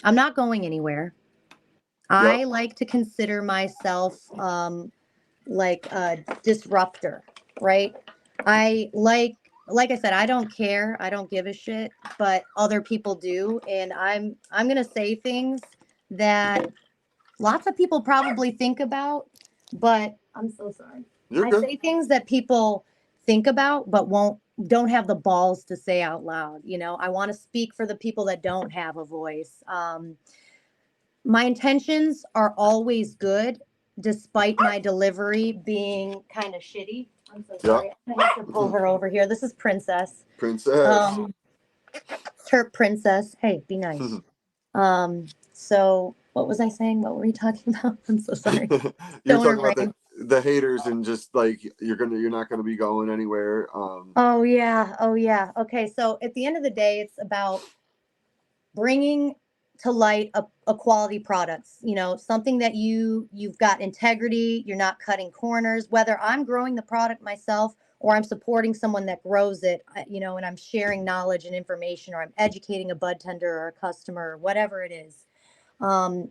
Speaker 2: I'm not going anywhere.
Speaker 1: Yep.
Speaker 2: I like to consider myself like a disruptor, right? I like I said, I don't care. I don't give a shit, but other people do, and I'm going to say things that lots of people probably think about, but I'm so sorry.
Speaker 1: You're
Speaker 2: I
Speaker 1: good.
Speaker 2: say things that people think about but won't don't have the balls to say out loud. You know, I want to speak for the people that don't have a voice. My intentions are always good, despite my delivery being kind of shitty. I'm so
Speaker 1: Yeah.
Speaker 2: sorry. I have to pull her over here. This is Princess.
Speaker 1: Princess.
Speaker 2: Terp Princess. Hey, be nice. So what was I saying? What were we talking about? I'm so sorry.
Speaker 1: You're
Speaker 2: Stoner
Speaker 1: talking about
Speaker 2: brain.
Speaker 1: the haters and just like you're not gonna be going anywhere.
Speaker 2: Oh yeah. Oh yeah. Okay. So at the end of the day, it's about bringing to light a quality products, you know, something that you've got integrity, you're not cutting corners, whether I'm growing the product myself or I'm supporting someone that grows it, you know, and I'm sharing knowledge and information, or I'm educating a bud tender or a customer or whatever it is. um,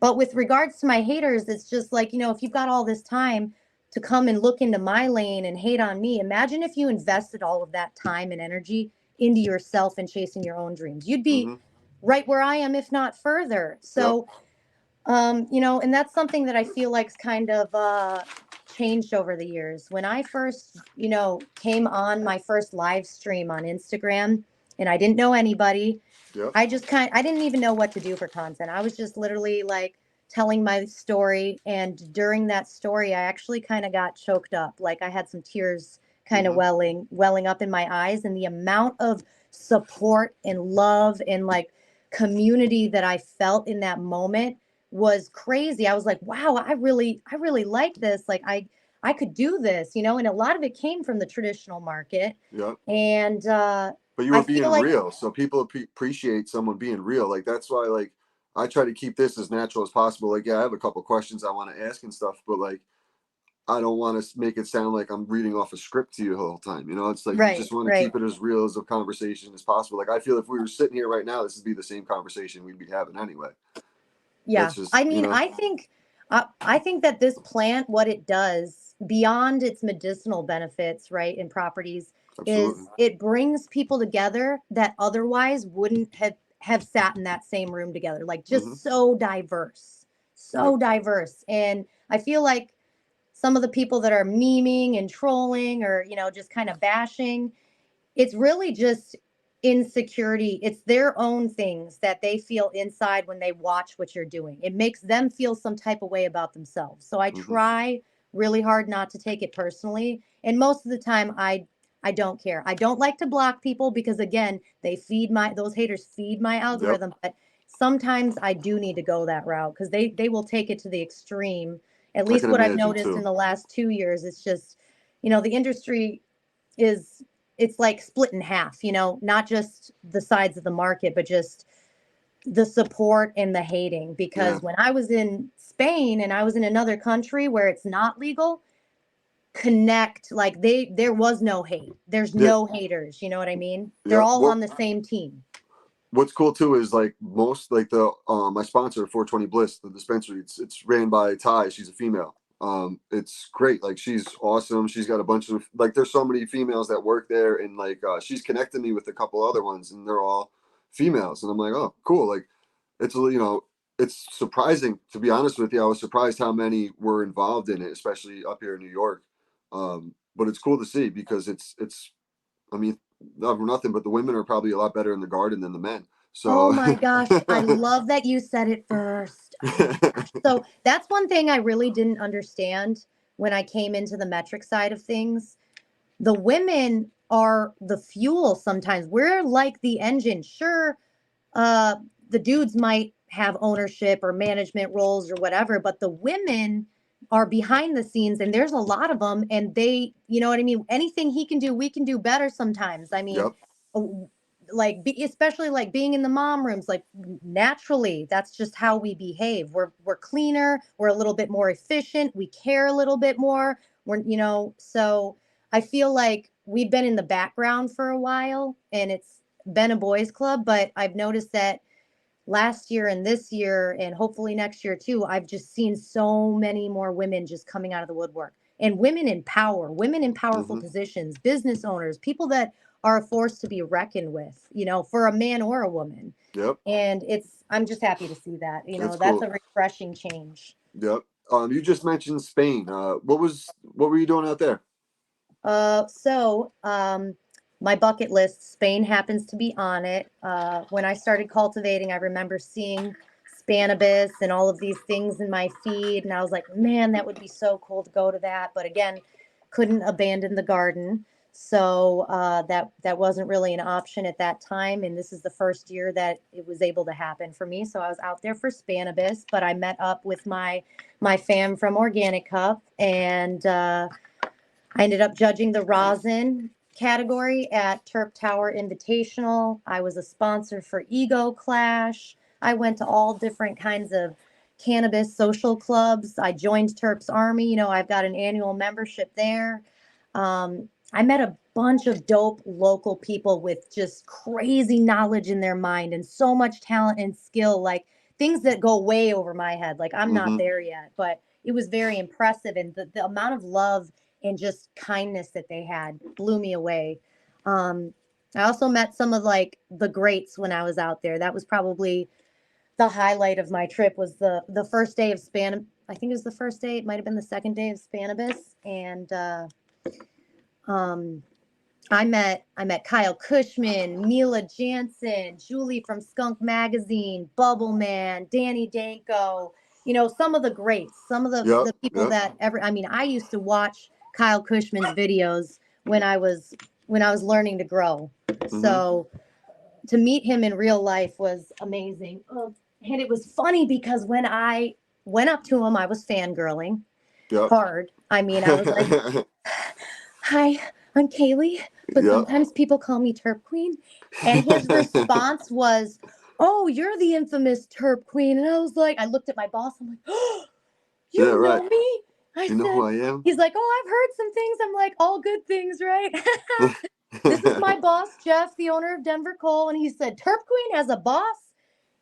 Speaker 2: but with regards to my haters, it's just like, you know, if you've got all this time to come and look into my lane and hate on me, imagine if you invested all of that time and energy into yourself and chasing your own dreams. You'd be
Speaker 1: hmm
Speaker 2: right where I am, if not further.
Speaker 1: Yep.
Speaker 2: So, you know, and that's something that I feel like's kind of changed over the years. When I first, you know, came on my first live stream on Instagram and I didn't know anybody,
Speaker 1: Yep.
Speaker 2: I didn't even know what to do for content. I was just literally like telling my story. And during that story, I actually kind of got choked up. Like I had some tears kind of
Speaker 1: hmm
Speaker 2: welling up in my eyes. And the amount of support and love and like community that I felt in that moment was crazy. I was like, wow, I really like this. Like I could do this, you know, and a lot of it came from the traditional market.
Speaker 1: Yep.
Speaker 2: And
Speaker 1: But you
Speaker 2: I
Speaker 1: were
Speaker 2: feel
Speaker 1: being
Speaker 2: like
Speaker 1: real, so people appreciate someone being real. Like that's why, like I try to keep this as natural as possible. Like, yeah, I have a couple questions I want to ask and stuff, but like I don't want to make it sound like I'm reading off a script to you the whole time. You know, it's like you
Speaker 2: right,
Speaker 1: just want to
Speaker 2: right.
Speaker 1: keep it as real as a conversation as possible. Like I feel if we were sitting here right now, this would be the same conversation we'd be having anyway.
Speaker 2: Yeah.
Speaker 1: That's just
Speaker 2: I mean, I think that this plant, what it does beyond its medicinal benefits, right, in properties,
Speaker 1: absolutely.
Speaker 2: is it brings people together that otherwise wouldn't have sat in that same room together. Like
Speaker 1: hmm
Speaker 2: just so diverse.
Speaker 1: Yep.
Speaker 2: So diverse. And I feel like some of the people that are memeing and trolling or, you know, just kind of bashing, it's really just insecurity. It's their own things that they feel inside when they watch what you're doing. It makes them feel some type of way about themselves. So I
Speaker 1: hmm
Speaker 2: try really hard not to take it personally. And most of the time I don't care. I don't like to block people because again, those haters feed my
Speaker 1: Yep.
Speaker 2: algorithm, but sometimes I do need to go that route because they will take it to the extreme. At
Speaker 1: I
Speaker 2: least
Speaker 1: can
Speaker 2: what I've
Speaker 1: imagine
Speaker 2: noticed in
Speaker 1: too.
Speaker 2: the last 2 years, it's just, you know, the industry is it's like split in half, you know, not just the sides of the market, but just the support and the hating.
Speaker 1: Yeah.
Speaker 2: Because when I was in Spain and I was in another country where it's not legal, connect like there was no hate. There's
Speaker 1: Yeah.
Speaker 2: no haters, you know what I mean? They're
Speaker 1: Yep.
Speaker 2: all
Speaker 1: What
Speaker 2: on the same team.
Speaker 1: What's cool too is like most like the my sponsor 420 Bliss, the dispensary, it's ran by Ty. She's a female. It's great. Like she's awesome. She's got a bunch of like there's so many females that work there, and like she's connected me with a couple other ones, and they're all females, and I'm like, oh cool. Like it's it's surprising, to be honest with you. I was surprised how many were involved in it, especially up here in New York. But it's cool to see because it's I mean, not for nothing, but the women are probably a lot better in the garden than the men.
Speaker 2: Oh
Speaker 1: So,
Speaker 2: my gosh, I love that you said it first. Oh my gosh. So that's one thing I really didn't understand when I came into the metric side of things. The women are the fuel sometimes. We're like the engine. Sure, uh, the dudes might have ownership or management roles or whatever, but the women are behind the scenes and there's a lot of them and they, you know what I mean? Anything he can do, we can do better sometimes. I mean,
Speaker 1: yep.
Speaker 2: oh, like especially like being in the mom rooms, like naturally that's just how we behave. We're cleaner, we're a little bit more efficient, we care a little bit more. We're, you know, so I feel like we've been in the background for a while and it's been a boys club, but I've noticed that last year and this year and hopefully next year too, I've just seen so many more women just coming out of the woodwork and women in power, women in powerful
Speaker 1: hmm
Speaker 2: positions, business owners, people that are a force to be reckoned with, you know, for a man or a woman.
Speaker 1: Yep.
Speaker 2: And I'm just happy to see that, you know,
Speaker 1: That's
Speaker 2: that's
Speaker 1: cool.
Speaker 2: a refreshing change.
Speaker 1: Yep. You just mentioned Spain. What were you doing out there?
Speaker 2: my bucket list, Spain happens to be on it. When I started cultivating, I remember seeing Spanibus and all of these things in my feed, and I was like, man, that would be so cool to go to that. But again, couldn't abandon the garden. So that wasn't really an option at that time, and this is the first year that it was able to happen for me. So I was out there for Spanibus, but I met up with my fam from Organic Cup, and I ended up judging the rosin category at Terp Tower Invitational. I was a sponsor for Ego Clash. I went to all different kinds of cannabis social clubs. I joined Terp's Army. You know, I've got an annual membership there. I met a bunch of dope local people with just crazy knowledge in their mind and so much talent and skill, like things that go way over my head. Like I'm not
Speaker 1: Mm-hmm.
Speaker 2: there yet, but it was very impressive. And the amount of love and just kindness that they had blew me away. Um, I also met some of like the greats when I was out there. That was probably the highlight of my trip was the first day of I think it was the first day. It might have been the second day of Spanibus, and um, I met Kyle Cushman, Mila Jansen, Julie from Skunk Magazine, Bubble Man, Danny Danko. You know, some of the greats, some of
Speaker 1: Yep.
Speaker 2: the people
Speaker 1: Yep.
Speaker 2: that ever. I mean, I used to watch Kyle Cushman's videos when I was learning to grow.
Speaker 1: Mm-hmm.
Speaker 2: So to meet him in real life was amazing. And it was funny because when I went up to him, I was fangirling
Speaker 1: Yep.
Speaker 2: hard. I mean, I was like, hi, I'm Kaylee, but
Speaker 1: Yep.
Speaker 2: sometimes people call me Terp Queen. And his response was, oh, you're the infamous Terp Queen. And I was like, I looked at my boss. I'm like, oh,
Speaker 1: Yeah.
Speaker 2: you
Speaker 1: Right.
Speaker 2: know me? I
Speaker 1: You know who
Speaker 2: said,
Speaker 1: I am?
Speaker 2: he's like, oh, I've heard some things. I'm like, all good things, right? This is my boss, Jeff, the owner of Denver Coal. And he said, Terp Queen has a boss.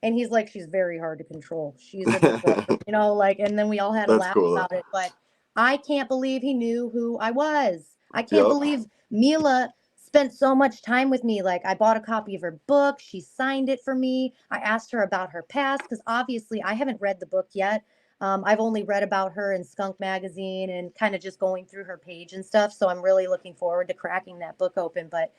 Speaker 2: And he's like, she's very hard to control. She's a disruptor, you know, like, and then we all had a
Speaker 1: That's
Speaker 2: laugh
Speaker 1: cool
Speaker 2: about
Speaker 1: though.
Speaker 2: it. But I can't believe he knew who I was. I can't
Speaker 1: Yep.
Speaker 2: believe Mila spent so much time with me. Like, I bought a copy of her book. She signed it for me. I asked her about her past because obviously I haven't read the book yet. I've only read about her in Skunk Magazine and kind of just going through her page and stuff. So I'm really looking forward to cracking that book open. But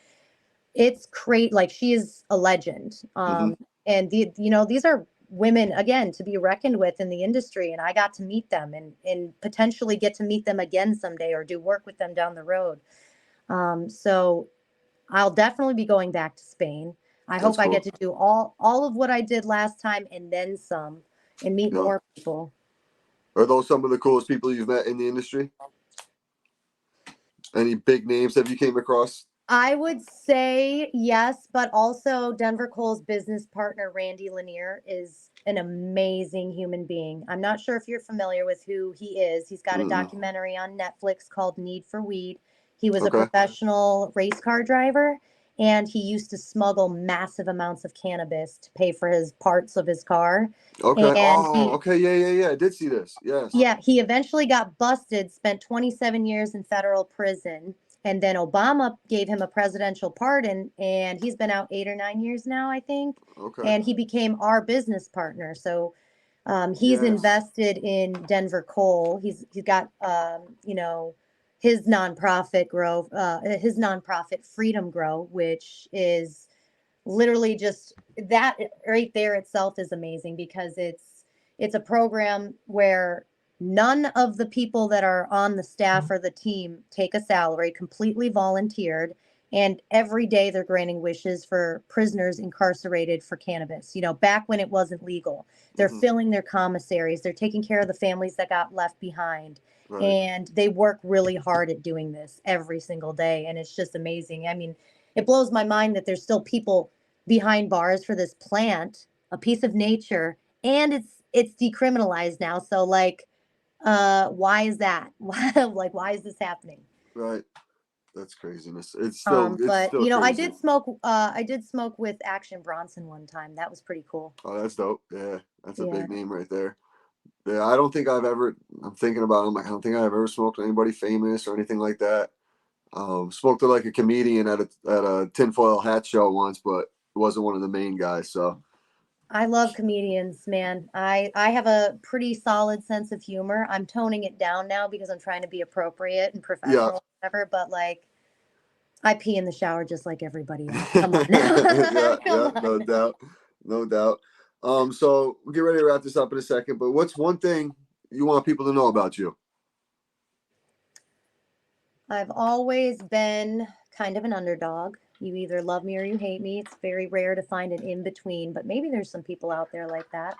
Speaker 2: it's great. Like she is a legend.
Speaker 1: Mm-hmm.
Speaker 2: And these are women again to be reckoned with in the industry. And I got to meet them and potentially get to meet them again someday or do work with them down the road. So I'll definitely be going back to Spain. I
Speaker 1: That's
Speaker 2: hope I get
Speaker 1: cool.
Speaker 2: to do all of what I did last time and then some and meet
Speaker 1: Yep.
Speaker 2: more people.
Speaker 1: Are those some of the coolest people you've met in the industry? Any big names have you came across?
Speaker 2: I would say yes, but also Denver Coal's business partner, Randy Lanier, is an amazing human being. I'm not sure if you're familiar with who he is. He's got a
Speaker 1: Mm-mm.
Speaker 2: documentary on Netflix called Need for Weed. He was a
Speaker 1: Okay.
Speaker 2: professional race car driver, and he used to smuggle massive amounts of cannabis to pay for his parts of his car.
Speaker 1: Okay.
Speaker 2: And
Speaker 1: Oh,
Speaker 2: he
Speaker 1: okay. Yeah, yeah, yeah. I did see this. Yes.
Speaker 2: yeah, he eventually got busted, spent 27 years in federal prison, and then Obama gave him a presidential pardon, and he's been out 8 or 9 years now, I think.
Speaker 1: Okay.
Speaker 2: And he became our business partner. So he's
Speaker 1: Yes.
Speaker 2: invested in Denver Coal. He's got his nonprofit Freedom Grow, which is literally just that right there itself is amazing because it's a program where none of the people that are on the staff or the team take a salary, completely volunteered, and every day they're granting wishes for prisoners incarcerated for cannabis. You know, back when it wasn't legal, they're
Speaker 1: Mm-hmm.
Speaker 2: filling their commissaries, they're taking care of the families that got left behind,
Speaker 1: Right.
Speaker 2: and they work really hard at doing this every single day, and it's just amazing. I mean, it blows my mind that there's still people behind bars for this plant, a piece of nature, and it's decriminalized now. So like, why is that? Why is this happening?
Speaker 1: Right. That's craziness. It's
Speaker 2: But
Speaker 1: still crazy.
Speaker 2: I did smoke with Action Bronson one time. That was pretty cool.
Speaker 1: Oh, that's dope. Yeah, that's a
Speaker 2: Yeah.
Speaker 1: big name right there. Yeah, I don't think I've ever. I'm thinking about. It, I'm like, I don't think I've ever smoked with anybody famous or anything like that. Spoke to like a comedian at a tinfoil hat show once, but wasn't one of the main guys. So
Speaker 2: I love comedians, man. I have a pretty solid sense of humor. I'm toning it down now because I'm trying to be appropriate and
Speaker 1: yeah,
Speaker 2: professional, whatever. But like, I pee in the shower just like everybody else. Come on
Speaker 1: Yeah,
Speaker 2: now. Come
Speaker 1: yeah,
Speaker 2: on
Speaker 1: no
Speaker 2: now.
Speaker 1: doubt, no doubt. So we'll get ready to wrap this up in a second. But what's one thing you want people to know about you?
Speaker 2: I've always been kind of an underdog. You either love me or you hate me. It's very rare to find an in between, but maybe there's some people out there like that.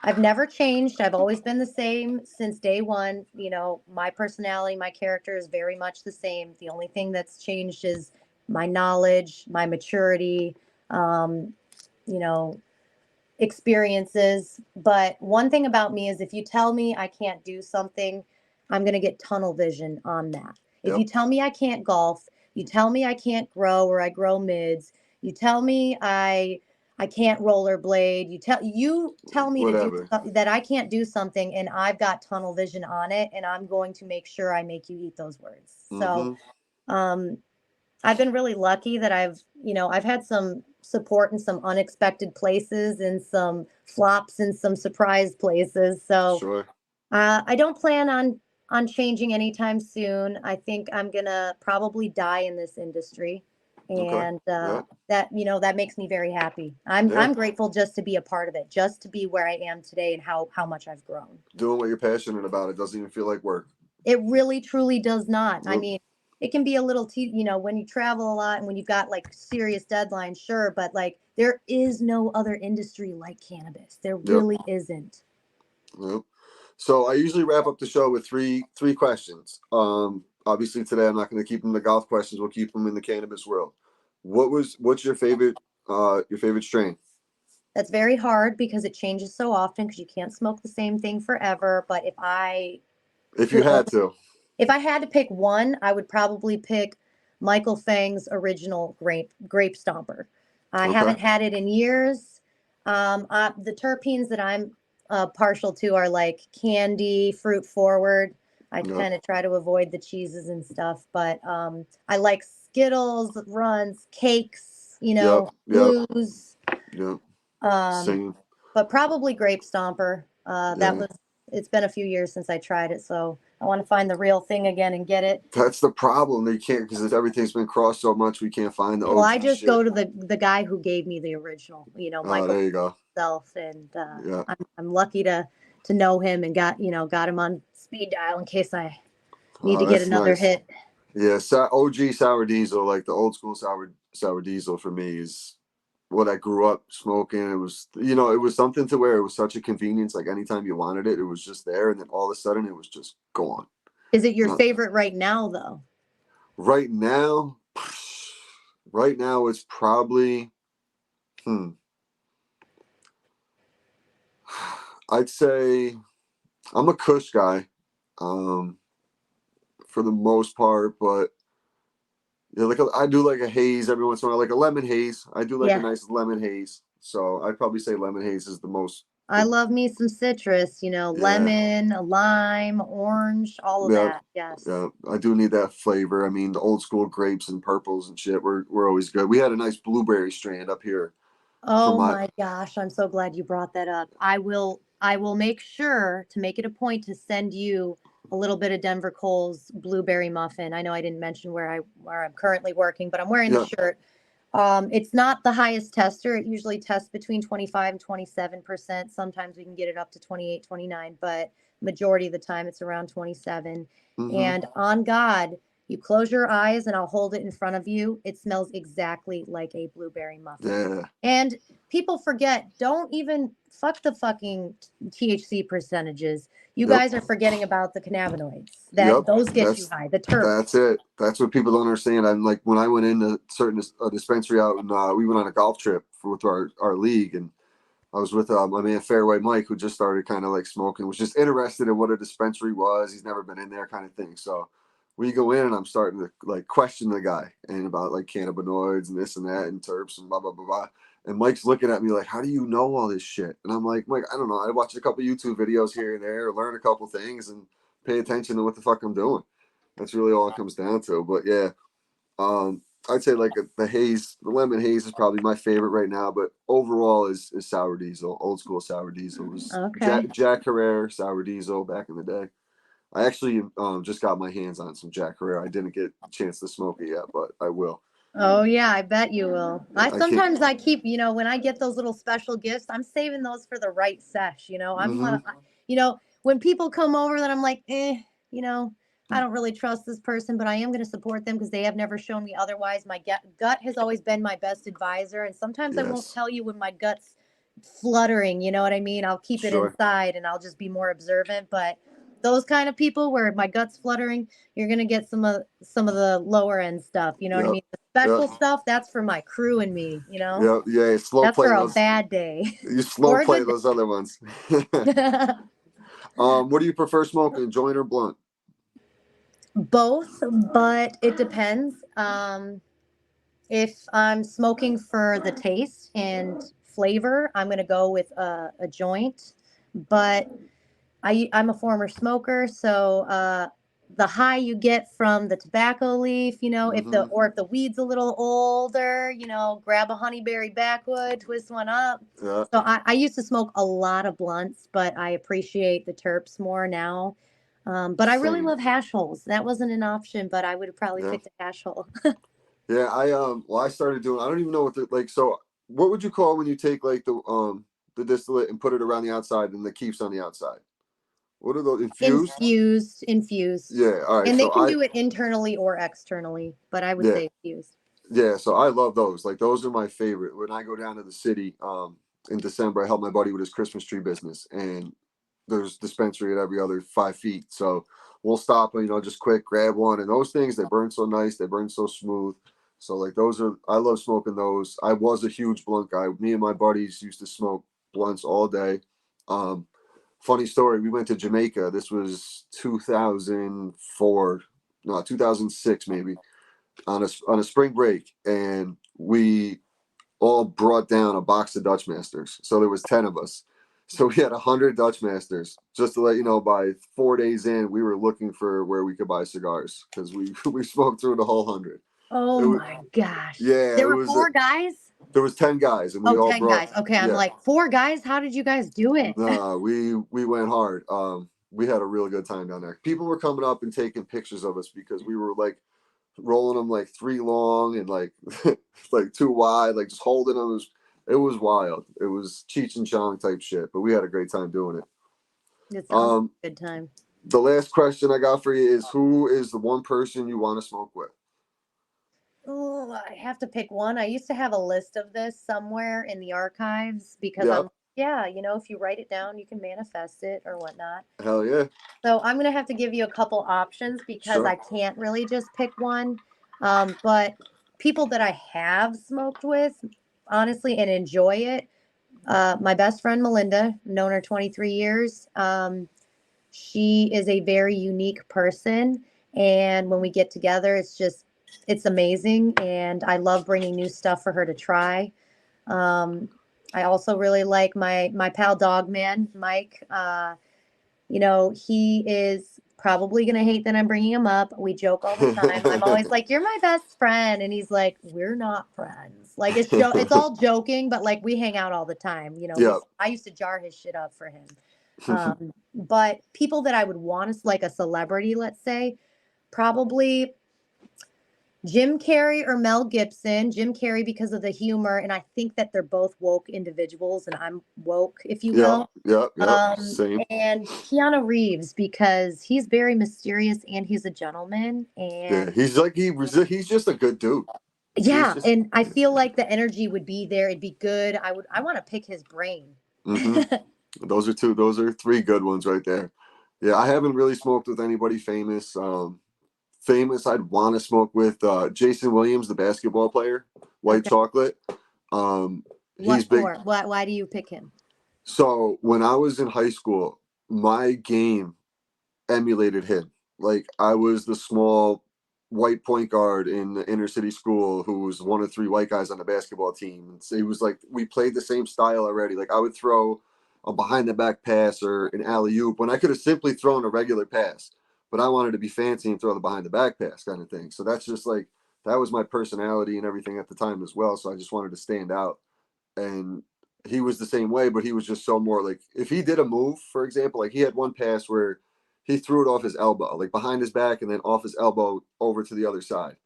Speaker 2: I've never changed. I've always been the same since day one. You know, my personality, my character is very much the same. The only thing that's changed is my knowledge, my maturity, um, you know, experiences. But one thing about me is if you tell me I can't do something, I'm going to get tunnel vision on that. If
Speaker 1: Yep.
Speaker 2: you tell me I can't golf, you tell me I can't grow or I grow mids, you tell me I can't rollerblade, you tell me to do
Speaker 1: Whatever.
Speaker 2: that I can't do something and I've got tunnel vision on it and I'm going to make sure I make you eat those words. So,
Speaker 1: Mm-hmm.
Speaker 2: um I've been really lucky that I've had some support in some unexpected places and some flops in some surprise places. So
Speaker 1: Sure.
Speaker 2: I don't plan on changing anytime soon. I think I'm gonna probably die in this industry,
Speaker 1: Okay.
Speaker 2: and
Speaker 1: Yeah.
Speaker 2: that makes me very happy. I'm
Speaker 1: Yeah.
Speaker 2: I'm grateful just to be a part of it, just to be where I am today, and how much I've grown.
Speaker 1: Doing what you're passionate about. It doesn't even feel like work.
Speaker 2: It really truly does not. I
Speaker 1: Nope.
Speaker 2: mean, it can be a little when you travel a lot and when you've got like serious deadlines, sure, but like there is no other industry like cannabis. There
Speaker 1: Yep.
Speaker 2: really isn't.
Speaker 1: Yep. So I usually wrap up the show with three questions. Obviously today I'm not going to keep them the golf questions. We'll keep them in the cannabis world. What's your favorite strain?
Speaker 2: That's very hard because it changes so often because you can't smoke the same thing forever. But
Speaker 1: If you
Speaker 2: could
Speaker 1: had
Speaker 2: only,
Speaker 1: to.
Speaker 2: if I had to pick one, I would probably pick Michael Fang's original grape stomper. I
Speaker 1: Okay.
Speaker 2: haven't had it in years. The terpenes that I'm partial to are like candy, fruit forward. I
Speaker 1: Yep.
Speaker 2: kind of try to avoid the cheeses and stuff, but I like Skittles, runs, cakes,
Speaker 1: Yep. Yep.
Speaker 2: blues.
Speaker 1: Yep.
Speaker 2: Um,
Speaker 1: Same.
Speaker 2: but probably grape stomper.
Speaker 1: Yeah.
Speaker 2: It's been a few years since I tried it, so I want to find the real thing again and get it.
Speaker 1: That's the problem. They can't because everything's been crossed so much. We can't find the
Speaker 2: Well, I
Speaker 1: OG
Speaker 2: just
Speaker 1: shit.
Speaker 2: go to the guy who gave me the original,
Speaker 1: Oh,
Speaker 2: Michael
Speaker 1: there you go.
Speaker 2: himself, and
Speaker 1: Yeah.
Speaker 2: I'm lucky to know him and got him on speed dial in case I need
Speaker 1: Oh,
Speaker 2: to get
Speaker 1: that's
Speaker 2: another
Speaker 1: nice.
Speaker 2: hit.
Speaker 1: Yeah, OG sour diesel, like the old school sour diesel for me is what I grew up smoking. It was something to where it was such a convenience. Like anytime you wanted it, it was just there, and then all of a sudden it was just gone.
Speaker 2: Is it your
Speaker 1: Uh,
Speaker 2: favorite right now, though?
Speaker 1: right now, right now it's probably hmm. I'd say I'm a Kush guy, um, for the most part, but yeah, I do like a haze every once in a while, like a lemon haze. I do like a
Speaker 2: Yeah,
Speaker 1: nice lemon haze. So I'd probably say lemon haze is
Speaker 2: I
Speaker 1: the
Speaker 2: love me some citrus.
Speaker 1: yeah,
Speaker 2: Lemon, lime, orange, all of
Speaker 1: yeah,
Speaker 2: that. Yes.
Speaker 1: yeah. I do need that flavor. I mean, the old school grapes and purples and shit were always good. We had a nice blueberry strand up here from
Speaker 2: Oh
Speaker 1: my
Speaker 2: my gosh, I'm so glad you brought that up. I will make sure to make it a point to send you a little bit of Denver Cole's blueberry muffin. I know I didn't mention where I'm currently working, but I'm wearing the
Speaker 1: yeah.
Speaker 2: shirt. It's not the highest tester. It usually tests between 25 and 27%. Sometimes we can get it up to 28, 29, but majority of the time it's around 27.
Speaker 1: Mm-hmm.
Speaker 2: And on God, you close your eyes and I'll hold it in front of you. It smells exactly like a blueberry muffin.
Speaker 1: Yeah.
Speaker 2: And people forget, don't even fuck the fucking THC percentages. You
Speaker 1: Yep.
Speaker 2: guys are forgetting about the cannabinoids.
Speaker 1: Yep.
Speaker 2: Those get you
Speaker 1: That's
Speaker 2: high. The terp.
Speaker 1: that's it. That's what people don't understand. I'm like when I went into certain a dispensary out and we went on a golf trip with our league and I was with my man Fairway Mike, who just started kind of like smoking, was just interested in what a dispensary was. He's never been in there, kind of thing. So we go in, and I'm starting to like question the guy and about like cannabinoids and this and that and terps and blah blah blah blah. And Mike's looking at me like, "How do you know all this shit?" And I'm like, "Mike, I don't know. I watch a couple YouTube videos here and there, learn a couple things, and pay attention to what the fuck I'm doing." That's really all it comes down to. But yeah, I'd say like the lemon haze is probably my favorite right now. But overall is sour diesel, old school sour diesel. It was
Speaker 2: Okay.
Speaker 1: Jack Herrera sour diesel back in the day. I actually just got my hands on some Jack Herrera. I didn't get a chance to smoke it yet, but I will.
Speaker 2: Oh yeah, I bet you will.
Speaker 1: Yeah,
Speaker 2: I
Speaker 1: I can't.
Speaker 2: sometimes I keep, when I get those little special gifts, I'm saving those for the right sesh.
Speaker 1: Hmm.
Speaker 2: When people come over that I'm like, you know, I don't really trust this person, but I am going to support them because they have never shown me otherwise. My gut has always been my best advisor, and sometimes I won't
Speaker 1: Yes.
Speaker 2: tell you when my gut's fluttering. You know what I mean? I'll keep it
Speaker 1: Sure.
Speaker 2: inside and I'll just be more observant. But those kind of people where my gut's fluttering, you're gonna get some of the lower end stuff. You know what I
Speaker 1: Yep.
Speaker 2: mean? The
Speaker 1: Yep.
Speaker 2: special stuff, that's for my crew and me.
Speaker 1: Yep. Yeah. Slow
Speaker 2: That's for
Speaker 1: play
Speaker 2: a
Speaker 1: those.
Speaker 2: bad day
Speaker 1: You slow
Speaker 2: or a
Speaker 1: play
Speaker 2: good
Speaker 1: those other ones.
Speaker 2: day.
Speaker 1: What do you prefer smoking, joint or blunt?
Speaker 2: Both, but it depends. If I'm smoking for the taste and flavor, I'm gonna go with a joint. But I'm a former smoker, so the high you get from the tobacco leaf,
Speaker 1: Hmm.
Speaker 2: if the weed's a little older, grab a honeyberry backwood, twist one up.
Speaker 1: Yeah.
Speaker 2: So I used to smoke a lot of blunts, but I appreciate the terps more now. But I really
Speaker 1: Same.
Speaker 2: love hash holes. That wasn't an option, but I would have probably
Speaker 1: Yeah.
Speaker 2: picked a hash hole.
Speaker 1: Yeah. Well, I started doing. I don't even know what the like. So, what would you call when you take like the distillate and put it around the outside and the keeps on the outside? What are those infused?
Speaker 2: Infused.
Speaker 1: Yeah. All right.
Speaker 2: And they
Speaker 1: So
Speaker 2: can
Speaker 1: I
Speaker 2: do it internally or externally, but I would
Speaker 1: yeah.
Speaker 2: say infused.
Speaker 1: Yeah, so I love those. Like those are my favorite. When I go down to the city, in December, I help my buddy with his Christmas tree business, and there's dispensary at every other 5 feet. So we'll stop and just quick grab one. And those things, they burn so nice, they burn so smooth. So like those are, I love smoking those. I was a huge blunt guy. Me and my buddies used to smoke blunts all day. Um, Funny story, we went to Jamaica. This was 2004, no, 2006 maybe, on a spring break, and we all brought down a box of Dutch Masters. So there was 10 of us. So we had 100 Dutch Masters. Just to let you know, by 4 days in, we were looking for where we could buy cigars because we we smoked through the whole 100.
Speaker 2: Oh
Speaker 1: It was,
Speaker 2: my gosh.
Speaker 1: yeah,
Speaker 2: There
Speaker 1: it
Speaker 2: were
Speaker 1: was.
Speaker 2: four guys?
Speaker 1: There was 10 guys, and we
Speaker 2: Oh,
Speaker 1: all
Speaker 2: 10
Speaker 1: brought.
Speaker 2: guys. Okay, I'm
Speaker 1: Yeah,
Speaker 2: like, four guys? How did you guys do it?
Speaker 1: nah, we went hard. We had a real good time down there. People were coming up and taking pictures of us because we were like rolling them like three long and like like two wide, like just holding them. It was wild. It was Cheech and Chong type shit, but we had a great time doing it.
Speaker 2: It sounds
Speaker 1: Um,
Speaker 2: like a good time.
Speaker 1: the last question I got for you is, who is the one person you want to smoke with?
Speaker 2: Oh, I have to pick one. I used to have a list of this somewhere in the archives because
Speaker 1: Yep.
Speaker 2: yeah, if you write it down, you can manifest it or whatnot.
Speaker 1: Hell yeah.
Speaker 2: So I'm going to have to give you a couple options because I
Speaker 1: Sure.
Speaker 2: can't really just pick one. But people that I have smoked with, honestly, and enjoy it, my best friend Melinda, known her 23 years. She is a very unique person, and when we get together, it's amazing, and I love bringing new stuff for her to try. Um, I also really like my pal Dogman Mike. He is probably going to hate that I'm bringing him up. We joke all the time. I'm always like, "You're my best friend." And he's like, "We're not friends." Like it's all joking, but like we hang out all the time.
Speaker 1: Yep.
Speaker 2: I used to jar his shit up for him. But people that I would want to like a celebrity, let's say, probably Jim Carrey or Mel Gibson. Jim Carrey because of the humor, and I think that they're both woke individuals, and I'm woke, if you
Speaker 1: Yep.
Speaker 2: will.
Speaker 1: Yep. Yep. Same.
Speaker 2: And Keanu Reeves because he's very mysterious and he's a gentleman.
Speaker 1: Yeah.
Speaker 2: And
Speaker 1: He's just a good dude. He's
Speaker 2: yeah,
Speaker 1: just.
Speaker 2: and I feel like the energy would be there. It'd be good. I want to pick his brain.
Speaker 1: Mm-hmm. Those are two. Those are three good ones right there. Yeah, I haven't really smoked with anybody famous. Famous I'd want to smoke with Jason Williams, the basketball player, White
Speaker 2: Okay.
Speaker 1: Chocolate. He's
Speaker 2: What
Speaker 1: big.
Speaker 2: for? Why do you pick him?
Speaker 1: So when I was in high school, my game emulated him. Like I was the small white point guard in the inner city school who was one of three white guys on the basketball team. And so it was like we played the same style already. Like I would throw a behind the back pass or an alley oop when I could have simply thrown a regular pass, but I wanted to be fancy and throw the behind the back pass kind of thing. So that's just like that was my personality and everything at the time as well. So I just wanted to stand out. And he was the same way, but he was just so more like if he did a move, for example, like he had one pass where he threw it off his elbow, like behind his back, and then off his elbow over to the other side.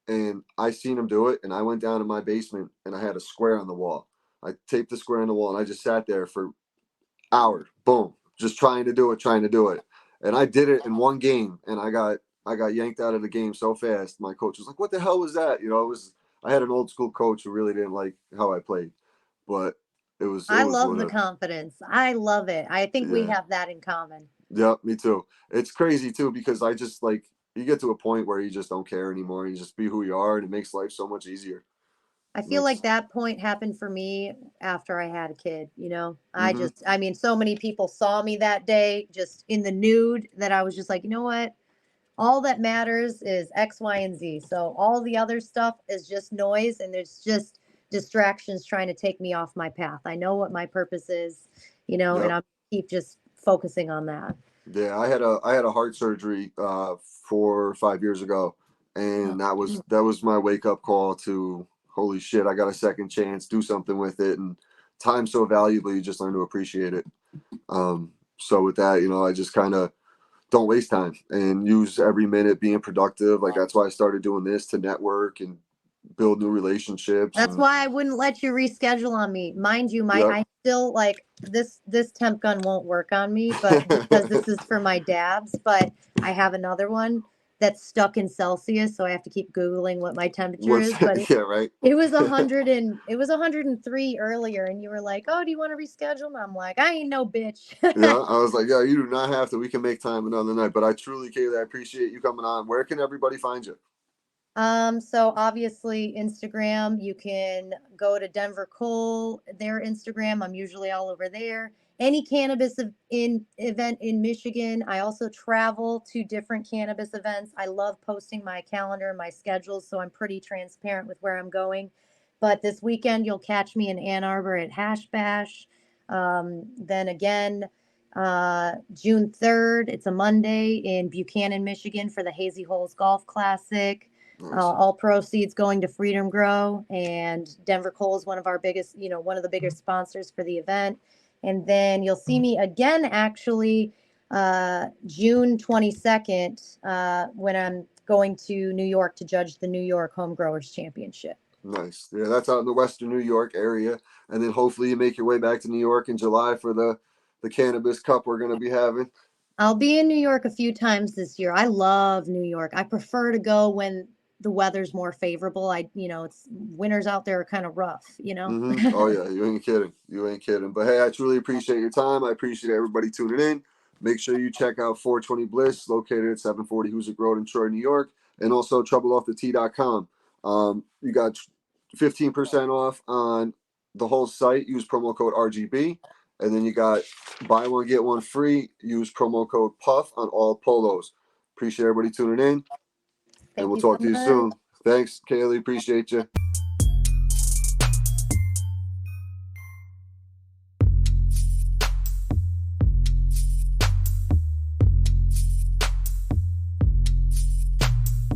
Speaker 1: And I seen him do it, and I went down in my basement, and I had a square on the wall. I taped the square on the wall, and I just sat there for hours, boom, just trying to do it. And I did it in one game, and I got yanked out of the game so fast. My coach was like, "What the hell was that?" It was I had an old school coach who really didn't like how I played, but it
Speaker 2: I
Speaker 1: was
Speaker 2: love the
Speaker 1: whatever.
Speaker 2: confidence. I love it. I think we
Speaker 1: Yeah,
Speaker 2: have that in common.
Speaker 1: yeah, me too. It's crazy too because I just like you get to a point where you just don't care anymore. You just be who you are, and it makes life so much easier.
Speaker 2: I
Speaker 1: It
Speaker 2: feel like
Speaker 1: makes
Speaker 2: that point happened for me after I had a kid,
Speaker 1: mm-hmm.
Speaker 2: I mean, so many people saw me that day just in the nude that I was just like, you know what? All that matters is X, Y, and Z. So all the other stuff is just noise and there's just distractions trying to take me off my path. I know what my purpose is, and
Speaker 1: Yep.
Speaker 2: I'm keep just focusing on that.
Speaker 1: Yeah, I had a heart surgery 4 or 5 years ago,
Speaker 2: Oh,
Speaker 1: and that was my wake up call to holy shit, I got a second chance, do something with it, and time's so valuable, you just learn to appreciate it. So with that, I just kind of don't waste time and use every minute being productive. Like that's why I started doing this to network and build new relationships
Speaker 2: that's
Speaker 1: and
Speaker 2: why I wouldn't let you reschedule on me. Mind you, my
Speaker 1: yep.
Speaker 2: I still like this temp gun won't work on me, but because this is for my dabs, but I have another one that's stuck in Celsius, so I have to keep Googling what my temperature
Speaker 1: What's
Speaker 2: is. But
Speaker 1: yeah, right.
Speaker 2: it was 103 earlier, and you were like, "Oh, do you want to reschedule?" And I'm like, "I ain't no bitch."
Speaker 1: Yeah, I was like, yeah, you do not have to. We can make time another night. But I truly, Kaylee, I appreciate you coming on. Where can everybody find you?
Speaker 2: So obviously Instagram, you can go to Denver Cole, their Instagram. I'm usually all over there. Any cannabis in event in Michigan. I also travel to different cannabis events. I love posting my calendar and my schedules, so I'm pretty transparent with where I'm going. But this weekend, you'll catch me in Ann Arbor at Hash Bash. Then again, June 3rd, it's a Monday in Buchanan, Michigan for the Hazy Holes Golf Classic.
Speaker 1: Nice.
Speaker 2: All proceeds going to Freedom Grow, and Denver Coal is one of our biggest, one of the biggest sponsors for the event. And then you'll see me again, actually, June 22nd, when I'm going to New York to judge the New York Home Growers Championship.
Speaker 1: Nice. Yeah, that's out in the Western New York area. And then hopefully you make your way back to New York in July for the Cannabis Cup we're going to be having.
Speaker 2: I'll be in New York a few times this year. I love New York. I prefer to go when the weather's more favorable. It's winters out there are kind of rough.
Speaker 1: Oh, yeah, you ain't kidding. You ain't kidding. But hey, I truly appreciate your time. I appreciate everybody tuning in. Make sure you check out 420 Bliss, located at 740 Hoosick Road in Troy, New York, and also TroubleOffTheT.com. You got 15% off on the whole site. Use promo code RGB. And then you got buy one, get one free. Use promo code PUFF on all polos. Appreciate everybody tuning in, and
Speaker 2: Thank
Speaker 1: we'll
Speaker 2: you so
Speaker 1: talk to you
Speaker 2: much.
Speaker 1: soon. Thanks, Kaylee. Appreciate you.